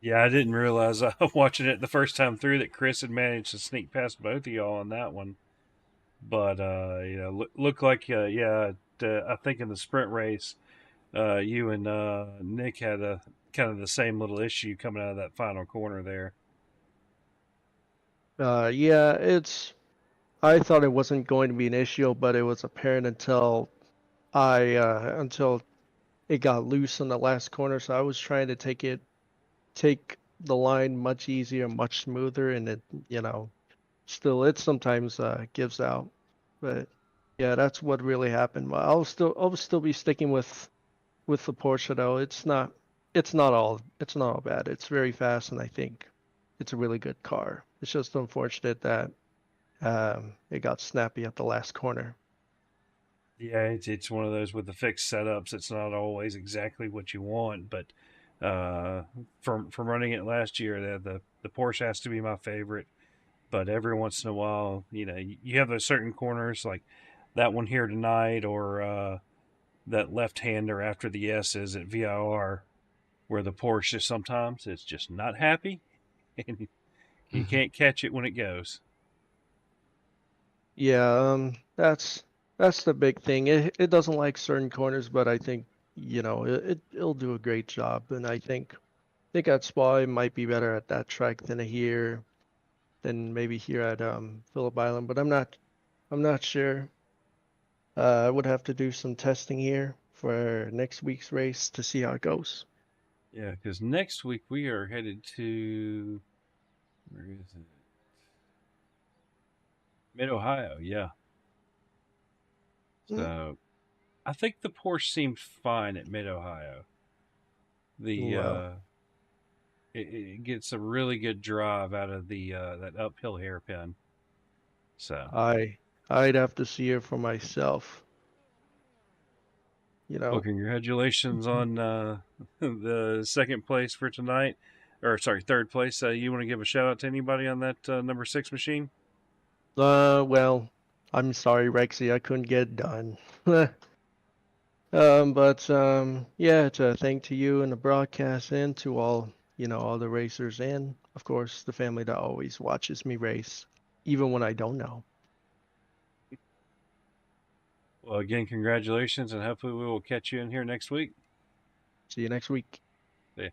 Yeah, I didn't realize watching it the first time through that Chris had managed to sneak past both of y'all on that one. But looked like I think in the sprint race, you and Nick had a kind of the same little issue coming out of that final corner there. Yeah, I thought it wasn't going to be an issue, but it was apparent until it got loose on the last corner. So I was trying to take the line much easier, much smoother, and still it sometimes gives out. But yeah, that's what really happened. But I'll still be sticking with the Porsche though. It's not all bad. It's very fast, and I think it's a really good car. It's just unfortunate that it got snappy at the last corner. Yeah, it's one of those with the fixed setups. It's not always exactly what you want, but from running it last year, the Porsche has to be my favorite. But every once in a while, you have those certain corners like that one here tonight, or that left-hander after the S's at VIR, where the Porsche sometimes it's just not happy, and you can't catch it when it goes. Yeah, that's the big thing. It doesn't like certain corners, but I think it'll do a great job, and I think at Spa it might be better at that track than maybe here at Phillip Island, but I'm not sure. I would have to do some testing here for next week's race to see how it goes. Yeah, because next week we are headed to, where is it? Mid Ohio. Yeah. Mm, So I think the Porsche seemed fine at Mid Ohio. The Well, it gets a really good drive out of the that uphill hairpin. So, I I'd have to see it for myself. You well, know. congratulations on the second place for tonight, or sorry, third place. You want to give a shout out to anybody on that number 6 machine? Well, I'm sorry, Rexy, I couldn't get it done. Yeah, it's a thank to you and the broadcast and to all, all the racers and of course the family that always watches me race, even when I don't know. Well, again, congratulations, and hopefully we will catch you in here next week. See you next week. Yeah.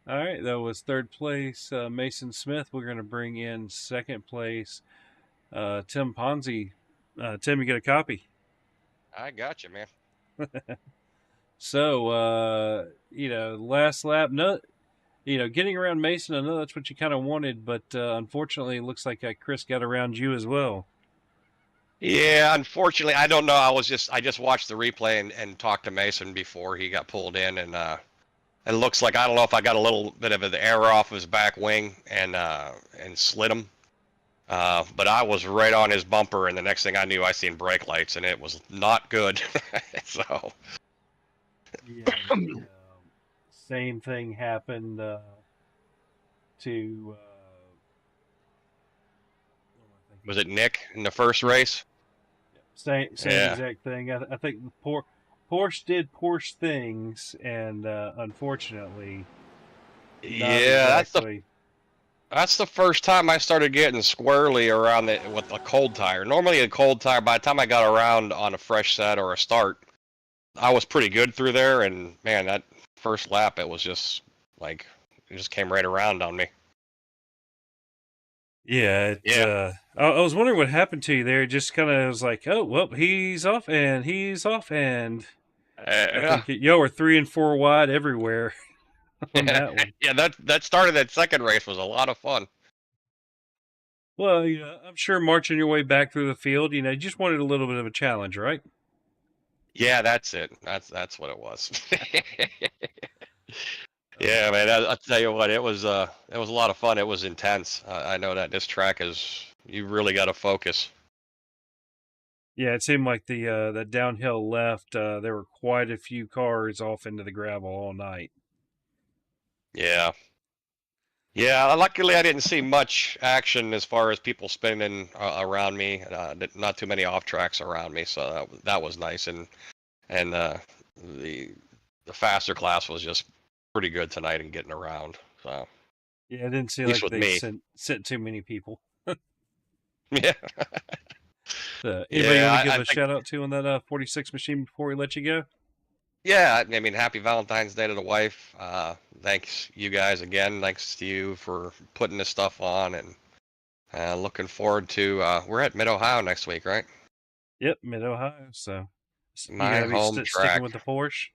All right, that was third place, Mason Smith. We're going to bring in second place, Tim Ponzi. Tim, you get a copy. I got you, man. So, last lap, no, getting around Mason, I know that's what you kind of wanted, but unfortunately, it looks like Chris got around you as well. Yeah, unfortunately, I don't know. I just watched the replay and talked to Mason before he got pulled in, and it looks like I don't know if I got a little bit of the air off his back wing and slid him. But I was right on his bumper, and the next thing I knew, I seen brake lights, and it was not good. So. Yeah, same thing happened to. Was it Nick in the first race? Same exact thing. I think Porsche did Porsche things, and unfortunately, yeah, that's the first time I started getting squirrely around with a cold tire. Normally, a cold tire, by the time I got around on a fresh set or a start, I was pretty good through there. And man, that first lap, it was just like it just came right around on me. Yeah, I was wondering what happened to you there. It just kind of was like, oh well, he's off, and I think y'all were 3 and 4 wide everywhere on that one. Yeah, that started that second race was a lot of fun. Well, I'm sure marching your way back through the field, you just wanted a little bit of a challenge, right? Yeah, that's it. That's what it was. Yeah, man. I'll tell you what, it was a lot of fun. It was intense. I know that this track you really got to focus. Yeah, it seemed like the downhill left, there were quite a few cars off into the gravel all night. Yeah. Yeah, luckily I didn't see much action as far as people spinning around me. Not too many off tracks around me, so that was nice. And the faster class was just pretty good tonight in getting around. So yeah, I didn't see like they sent too many people. Yeah. Anybody you want to give a shout out to on that 46 machine before we let you go? Yeah, I mean, happy Valentine's Day to the wife. Thanks you guys again. Thanks to you for putting this stuff on, and looking forward to. We're at Mid Ohio next week, right? Yep, Mid Ohio. So my you home be track. sticking with the Porsche?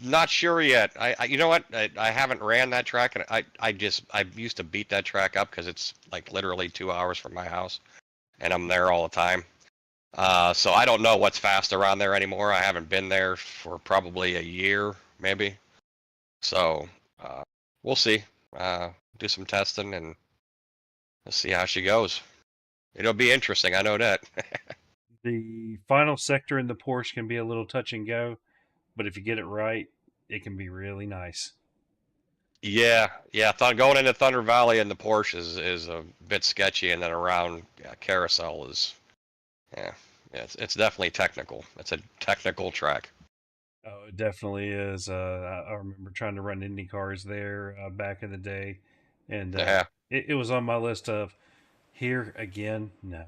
Not sure yet. You know what? I haven't ran that track, and I used to beat that track up because it's like literally 2 hours from my house, and I'm there all the time. So I don't know what's fast around there anymore. I haven't been there for probably a year, maybe. So we'll see. Do some testing and let's see how she goes. It'll be interesting. I know that. The final sector in the Porsche can be a little touch and go, but if you get it right, it can be really nice. Yeah. Going into Thunder Valley and the Porsche is a bit sketchy, and then around Carousel is, it's definitely technical. It's a technical track. Oh, it definitely is. I remember trying to run Indy cars there back in the day, and it was on my list of here again. No.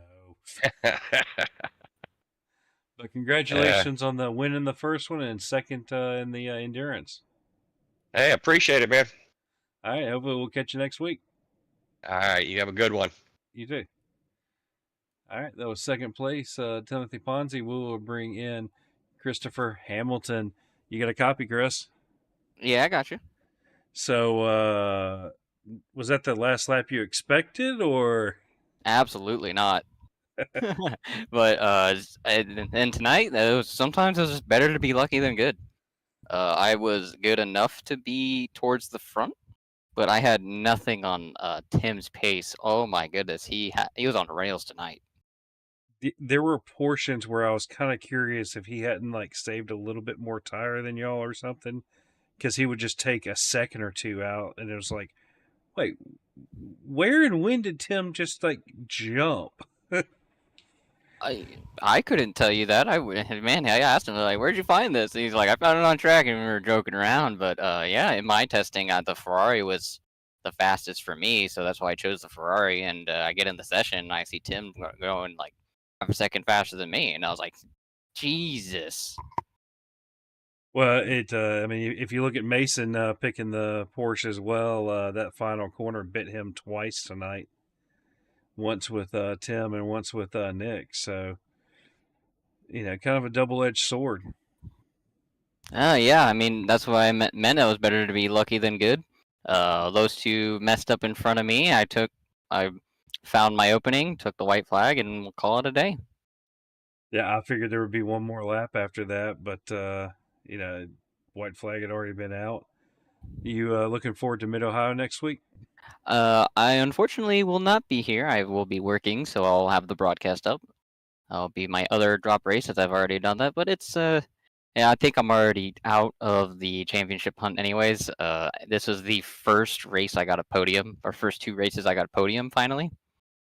But congratulations on the win in the first one and second in the endurance. Hey, appreciate it, man. All right, hopefully we'll catch you next week. All right, you have a good one. You too. All right, that was second place, Timothy Ponzi. We will bring in Christopher Hamilton. You got a copy, Chris? Yeah, I got you. So, was that the last lap you expected, or? Absolutely not. But and tonight, sometimes it was just better to be lucky than good. I was good enough to be towards the front, but I had nothing on Tim's pace. Oh my goodness, he was on rails tonight. There were portions where I was kind of curious if he hadn't saved a little bit more tire than y'all or something, because he would just take a second or two out, and it was like, wait, where and when did Tim just jump? I couldn't tell you that. Man, I asked him like, "Where'd you find this?" And he's like, "I found it on track," and we were joking around. But yeah, in my testing, the Ferrari was the fastest for me, so that's why I chose the Ferrari. And I get in the session, and I see Tim going like a second faster than me, and I was like, Jesus. Well, I mean, if you look at Mason picking the Porsche as well, that final corner bit him twice tonight. Once with Tim and once with Nick. So, kind of a double-edged sword. Yeah, I mean, that's why I meant it was better to be lucky than good. Those two messed up in front of me. I found my opening, took the white flag, and we'll call it a day. Yeah, I figured there would be one more lap after that, but white flag had already been out. You looking forward to Mid Ohio next week? I unfortunately will not be here. I will be working, so I'll have the broadcast up. I'll be my other drop race as I've already done that, but it's yeah, I think I'm already out of the championship hunt anyways. This was the first race I got a podium, or first two races I got a podium finally.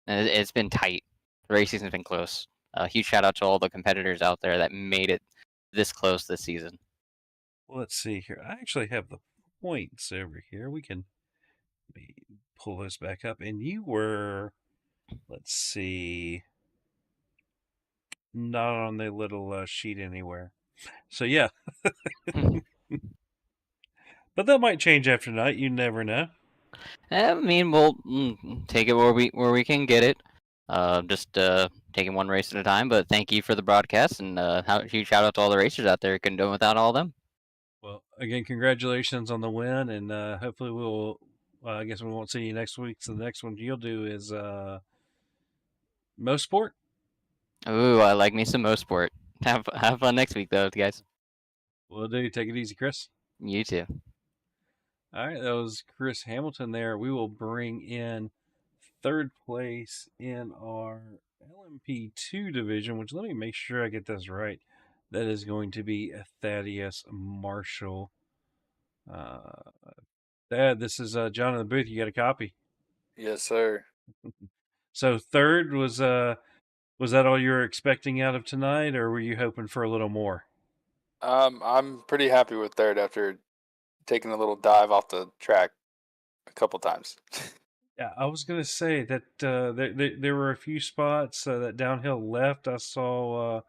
And it's been tight. The racing has been close. Huge shout out to all the competitors out there that made it this close this season. Well, let's see here. I actually have the points over here. We can pull those back up. And you were, let's see, not on the little sheet anywhere. So, yeah. But that might change after tonight. You never know. I mean, we'll take it where we can get it. Just taking one race at a time. But thank you for the broadcast, and huge shout out to all the racers out there. Couldn't do it without all of them. Well, again, congratulations on the win, and hopefully we'll. I guess we won't see you next week. So the next one you'll do is Mosport. Ooh, I like me some Mosport. Have fun next week, though, guys. Will do. Take it easy, Chris. You too. All right, that was Chris Hamilton there. We will bring in third place in our LMP2 division, which let me make sure I get this right. That is going to be Thaddeus Marshall. Dad, this is John in the booth. You got a copy? Yes, sir. So third was that all you were expecting out of tonight, or were you hoping for a little more? I'm pretty happy with third after taking a little dive off the track a couple times. Yeah, I was gonna say that there were a few spots that downhill left. I saw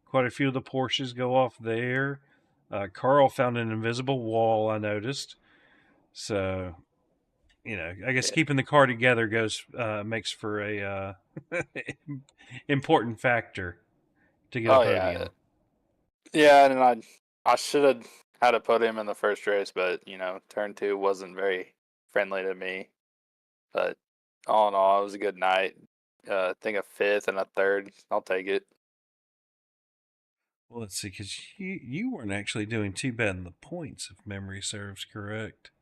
quite a few of the Porsches go off there. Carl found an invisible wall, I noticed. So, I guess keeping the car together makes for a important factor to get a podium. Yeah, and I should have had a podium in the first race, but turn 2 wasn't very friendly to me. But all in all, it was a good night. I think a 5th and a 3rd. I'll take it. Well, let's see, because you weren't actually doing too bad in the points, if memory serves correct.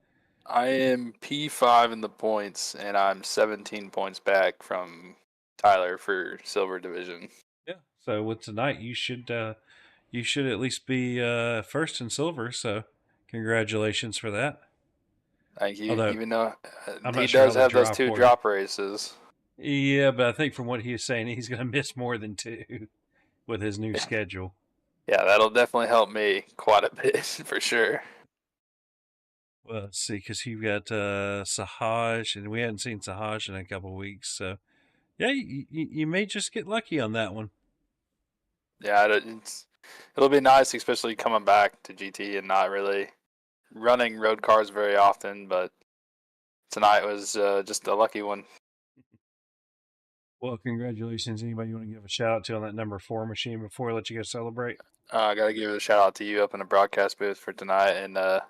I am P5 in the points, and I'm 17 points back from Tyler for silver division. Yeah. So with tonight, you should at least be first in silver. So congratulations for that. Thank you. Although, even though he does have those 2 drop races. Yeah, but I think from what he is saying, he's going to miss more than 2 with his new schedule. Yeah, that'll definitely help me quite a bit for sure. Well, let's see, because you've got Sahaj, and we hadn't seen Sahaj in a couple of weeks. So, yeah, you may just get lucky on that one. Yeah, it'll be nice, especially coming back to GT and not really running road cars very often. But tonight was just a lucky one. Well, congratulations. Anybody you want to give a shout out to on that number 4 machine before I let you go celebrate? I got to give a shout out to you up in the broadcast booth for tonight, and the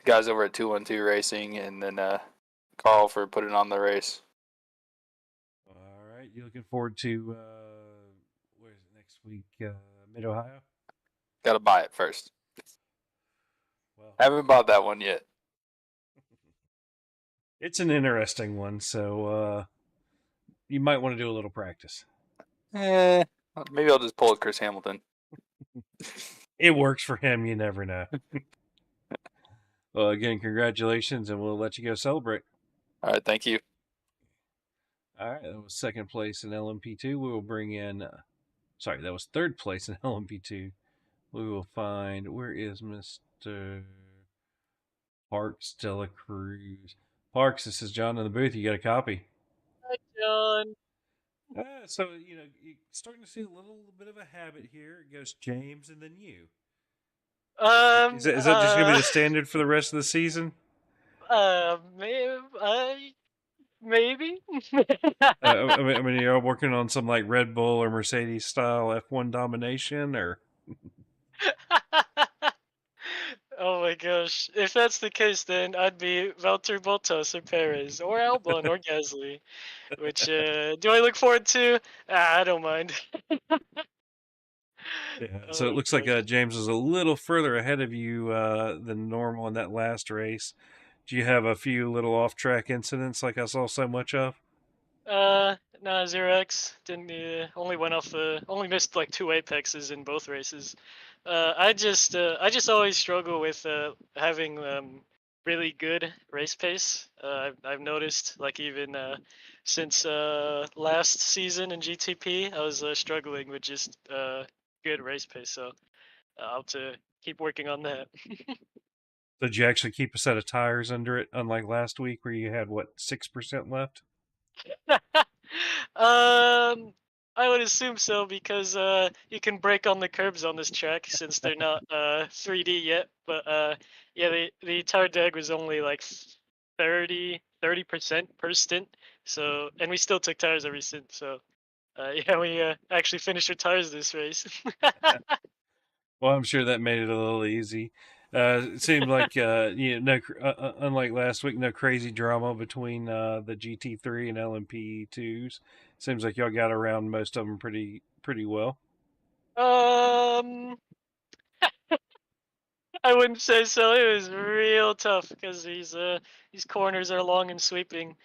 guys over at 212 Racing, and then Carl for putting on the race. All right. You looking forward to, where is it next week? Mid-Ohio? Got to buy it first. Well, I haven't bought that one yet. It's an interesting one, so you might want to do a little practice. Maybe I'll just pull a Chris Hamilton. It works for him. You never know. Well, again, congratulations, and we'll let you go celebrate. All right, thank you. All right, that was second place in LMP2. We will bring in Sorry, that was third place in LMP2. We will find, where is Mr. Parks Dela Cruz? Parks, this is John in the booth. You got a copy? Hi, John. So, you're starting to see a little bit of a habit here. It goes James and then you. Is that just going to be the standard for the rest of the season? Maybe. I mean, you're all working on some like Red Bull or Mercedes style F1 domination, or? Oh my gosh. If that's the case, then I'd be Valtteri Bottas or Perez or Albon or Gasly. Which, do I look forward to? I don't mind. Yeah. Oh So it my looks like gosh. James was a little further ahead of you than normal in that last race. Do you have a few little off-track incidents like I saw so much of? No, 0x. Didn't, only went off, only missed like 2 apexes in both races. I just always struggle with, having, really good race pace. I've noticed, like, even, since, last season in GTP, I was, struggling with just, good race pace, so I'll have to keep working on that. So did you actually keep a set of tires under it, unlike last week where you had, what, 6% left? I would assume so because you can brake on the curbs on this track since they're not 3D yet. But yeah, the tire drag was only like 30% per stint. So, and we still took tires every stint. So yeah, we actually finished our tires this race. Well, I'm sure that made it a little easy. It seemed like unlike last week, no crazy drama between the GT3 and LMP2s. Seems like y'all got around most of them pretty well. um, I wouldn't say so. It was real tough because these corners are long and sweeping.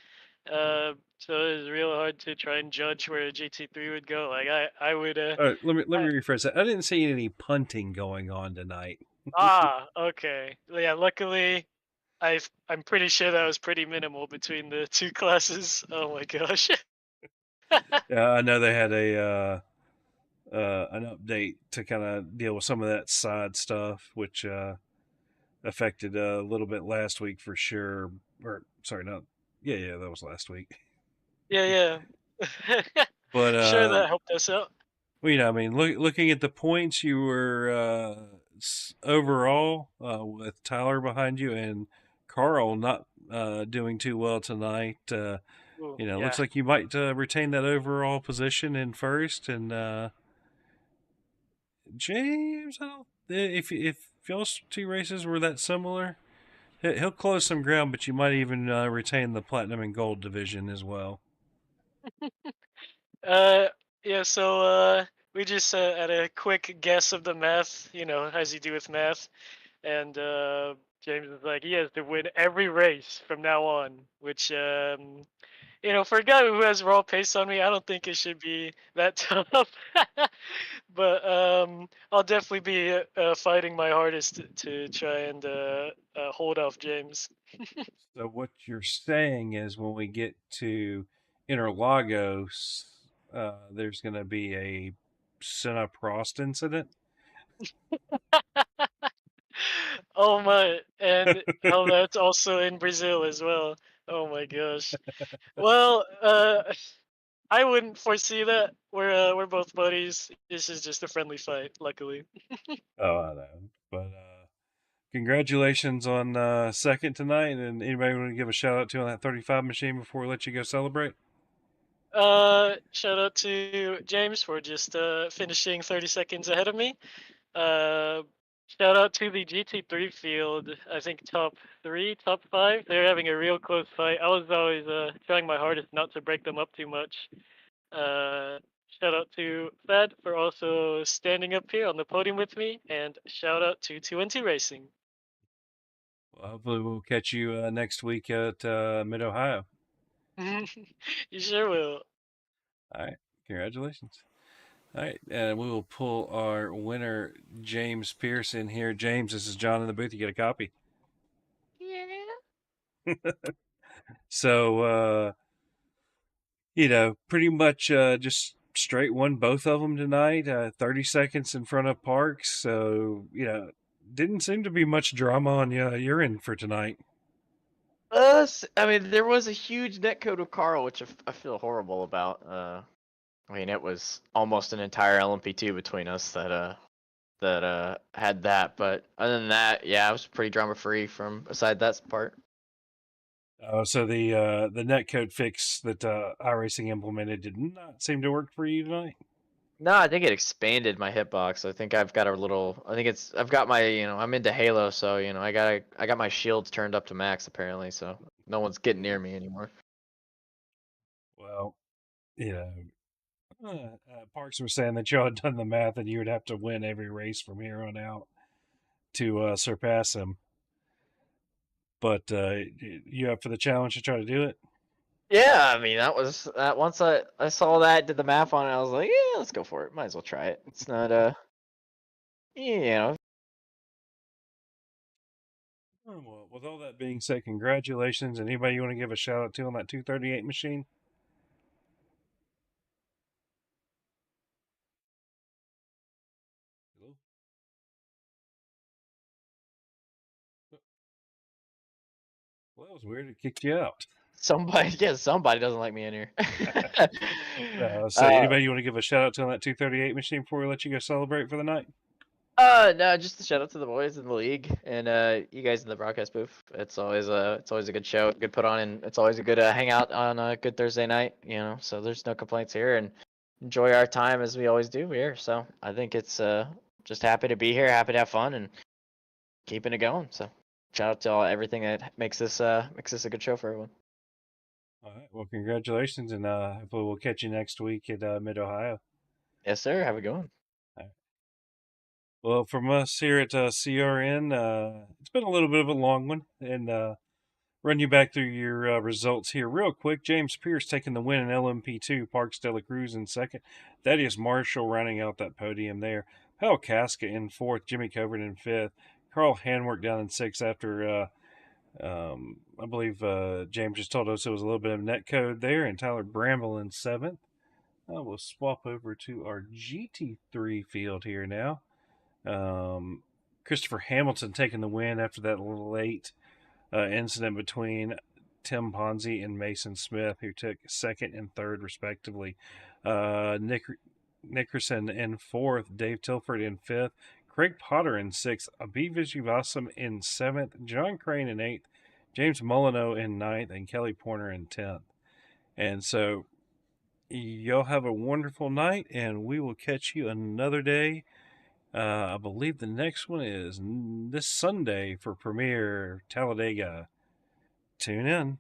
So it was real hard to try and judge where a GT3 would go. Like I would. Let me rephrase that. I didn't see any punting going on tonight. Okay. Yeah. Luckily, I'm pretty sure that was pretty minimal between the two classes. Oh my gosh. Yeah, I know they had an update to kind of deal with some of that side stuff, which affected a little bit last week for sure. Or sorry, not yeah, that was last week. Yeah. But Sure, that helped us out. well, I mean, looking at the points, you were overall with Tyler behind you and Carl not doing too well tonight. Ooh, Looks yeah. like you might retain that overall position in first. And James, I don't, if y'all's two races were that similar, he'll close some ground, but you might even retain the platinum and gold division as well. Yeah. So we just had a quick guess of the math, as you do with math, and James is like, he has to win every race from now on, which for a guy who has raw pace on me, I don't think it should be that tough. But I'll definitely be fighting my hardest to try and hold off James. So what you're saying is when we get to Interlagos, there's going to be a Senna Prost incident. Oh my, and how that's also in Brazil as well. Oh my gosh. Well, I wouldn't foresee that. We're both buddies. This is just a friendly fight, luckily. Oh, I know. But congratulations on second tonight. And anybody want to give a shout out to on that 35 machine before we let you go celebrate? Shout out to James for just finishing 30 seconds ahead of me. Shout out to the GT3 field. I think top 3, top 5. They're having a real close fight. I was always trying my hardest not to break them up too much. Shout out to Fed for also standing up here on the podium with me, and shout out to 2NT Racing. Well, hopefully we'll catch you next week at Mid Ohio. You sure will. All right, congratulations. All right, and we will pull our winner, James Pearson here. James, this is John in the booth. You get a copy. Yeah. So, pretty much just straight won both of them tonight, 30 seconds in front of Parks. So, didn't seem to be much drama on your end for tonight. I mean, there was a huge netcode with Carl, which I feel horrible about. I mean, it was almost an entire LMP2 between us that had that. But other than that, yeah, I was pretty drama free from aside that part. So the netcode fix that iRacing implemented did not seem to work for you tonight. No, I think it expanded my hitbox. I think I've got a little. I think I've got my. I'm into Halo, so I got my shields turned up to max apparently, so no one's getting near me anymore. Well, Parks was saying that y'all had done the math and you would have to win every race from here on out to surpass him. But you up for the challenge to try to do it? Yeah, I mean that was that. Once I saw that, did the math on it, I was like, yeah, let's go for it. Might as well try it. It's not Well, with all that being said, congratulations. Anybody you want to give a shout out to on that 238 machine? Hello? Well, that was weird. It kicked you out. somebody doesn't like me in here. So anybody you want to give a shout out to on that 238 machine before we let you go celebrate for the night? No, just a shout out to the boys in the league and you guys in the broadcast booth. It's always a good show, good put on, and it's always a good hangout on a good Thursday night. So there's no complaints here, and enjoy our time as we always do here. So I think it's just happy to be here, happy to have fun, and keeping it going. So shout out to everything that makes this a good show for everyone. All right. Well, congratulations, and hopefully we'll catch you next week at Mid Ohio. Yes, sir. Have a good one. Well, from us here at CRN, it's been a little bit of a long one, and run you back through your results here real quick. James Pierce taking the win in LMP2, Parks De La Cruz in second, Thaddeus Marshall rounding out that podium there, Hal Casca in fourth, Jimmy Covert in fifth, Carl Handwork down in sixth after, I believe James just told us it was a little bit of net code there, and Tyler Bramble in seventh. We'll swap over to our GT3 field here now. Christopher Hamilton taking the win after that late incident between Tim Ponzi and Mason Smith, who took second and third respectively. Nickerson in fourth, Dave Tilford in fifth, Craig Potter in sixth, Abhi Vijayasam in seventh, John Crane in eighth, James Molyneux in ninth, and Kelly Porter in 10th. And so y'all have a wonderful night, and we will catch you another day. I believe the next one is this Sunday for Premiere Talladega. Tune in.